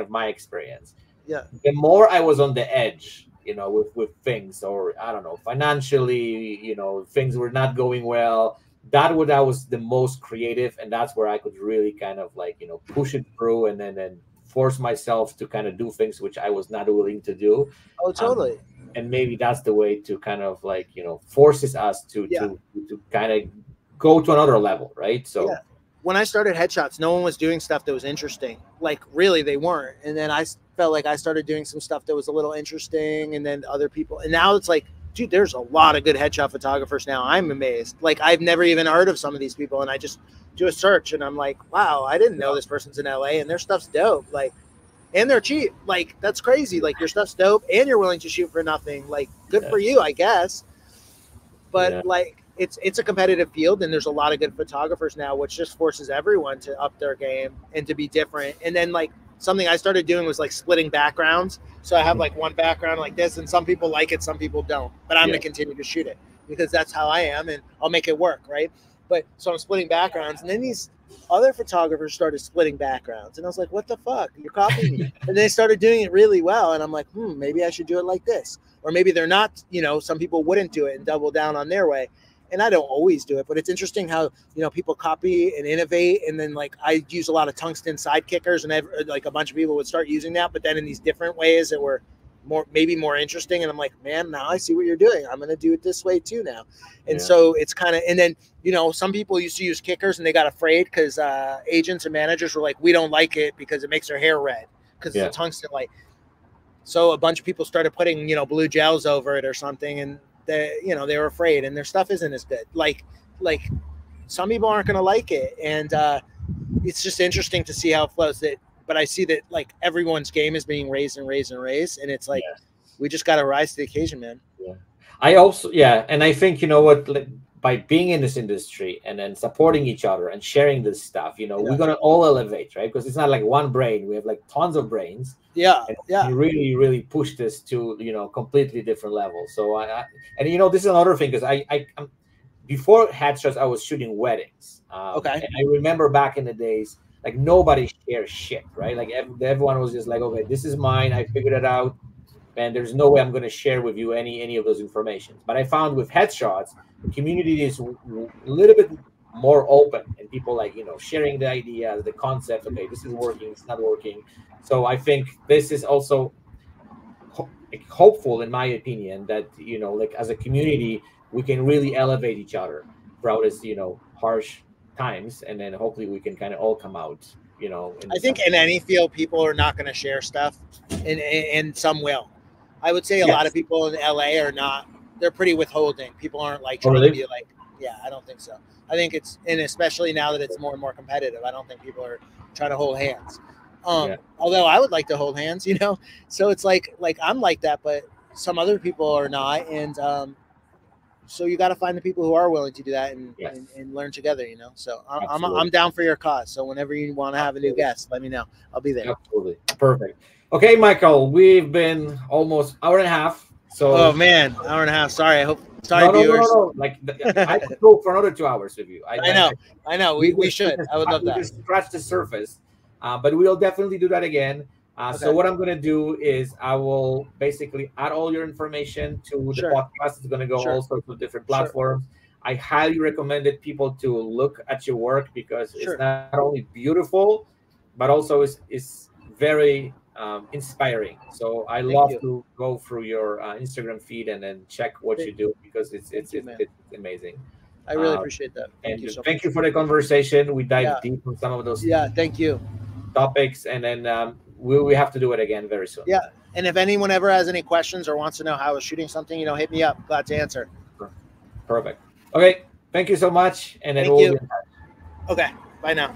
my experience, Yeah. the more I was on the edge, with things, or I don't know, financially, things were not going well. That was the most creative, and that's where I could really kind of like, push it through, and then force myself to kind of do things which I was not willing to do. Oh, totally. And maybe that's the way to kind of like, forces us to kind of go to another level, right? So yeah. When I started Headshots, no one was doing stuff that was interesting. Like, really, they weren't. And then I felt like I started doing some stuff that was a little interesting, and then other people. And now it's like, dude, there's a lot of good headshot photographers now. I'm amazed. Like, I've never even heard of some of these people, and I just do a search, and I'm like, wow, I didn't know this person's in LA, and their stuff's dope. Like, and they're cheap. Like, that's crazy. Like, your stuff's dope, and you're willing to shoot for nothing. Like, good for you, I guess. But like, it's a competitive field, and there's a lot of good photographers now, which just forces everyone to up their game and to be different. And then like, something I started doing was like splitting backgrounds. So I have like one background like this, and some people like it, some people don't. But I'm going to continue to shoot it because that's how I am, and I'll make it work, right? But so I'm splitting backgrounds, and then these other photographers started splitting backgrounds, and I was like, what the fuck? You're copying me. And they started doing it really well, and I'm like, maybe I should do it like this. Or maybe they're not, some people wouldn't do it and double down on their way. And I don't always do it, but it's interesting how, people copy and innovate. And then like, I use a lot of tungsten side kickers, and like a bunch of people would start using that, but then in these different ways that were maybe more interesting. And I'm like, man, now I see what you're doing. I'm going to do it this way too now. And so it's kind of, and then, some people used to use kickers and they got afraid because agents and managers were like, we don't like it because it makes their hair red because it's a tungsten light. So a bunch of people started putting, blue gels over it or something. And they were afraid, and their stuff isn't as good. Like some people aren't going to like it. And it's just interesting to see how it flows. But I see that like everyone's game is being raised and raised and raised. And it's like, we just got to rise to the occasion, man. Yeah. I also, and I think, like, by being in this industry and then supporting each other and sharing this stuff, we're going to all elevate, right? Because it's not like one brain. We have like tons of brains. Yeah. And really, really push this to, completely different levels. So this is another thing, because I'm before Headshots, I was shooting weddings. And I remember back in the days, like nobody shares shit, right? Like everyone was just like, okay, this is mine. I figured it out. And there's no way I'm going to share with you any of those information. But I found with Headshots, the community is a little bit more open, and people like, sharing the ideas, the concept. Okay, this is working, it's not working. So I think this is also hopeful, in my opinion, that, like as a community, we can really elevate each other throughout this, harsh times. And then hopefully we can kind of all come out, I think in any field, people are not going to share stuff, and some will. I would say a lot of people in LA are not. They're pretty withholding. People aren't like trying to be like, I don't think so. I think it's, and especially now that it's more and more competitive, I don't think people are trying to hold hands. Although I would like to hold hands, So it's like I'm like that, but some other people are not, and so you got to find the people who are willing to do that and learn together, So I'm down for your cause. So whenever you want to have a new guest, let me know. I'll be there. Absolutely. Perfect. Okay, Michael, we've been almost hour and a half. So oh man, hour and a half. Sorry, viewers. No. Like I could go for another 2 hours with you. I know. We should. I would love that. Just scratch the surface, but we'll definitely do that again. So what I'm going to do is I will basically add all your information to the podcast. It's going to go also to different platforms. I highly recommend it people to look at your work, because it's not only beautiful, but also is very inspiring. So I love to go through your Instagram feed and then check what you do, because it's amazing. I really appreciate that. Thank you so much. Thank you for the conversation. We dive deep on some of those thank you topics, and then we have to do it again very soon. Yeah, and if anyone ever has any questions or wants to know how I was shooting something, hit me up. Glad to answer. Perfect. Okay, thank you so much, and then we'll be in touch. Okay, bye now.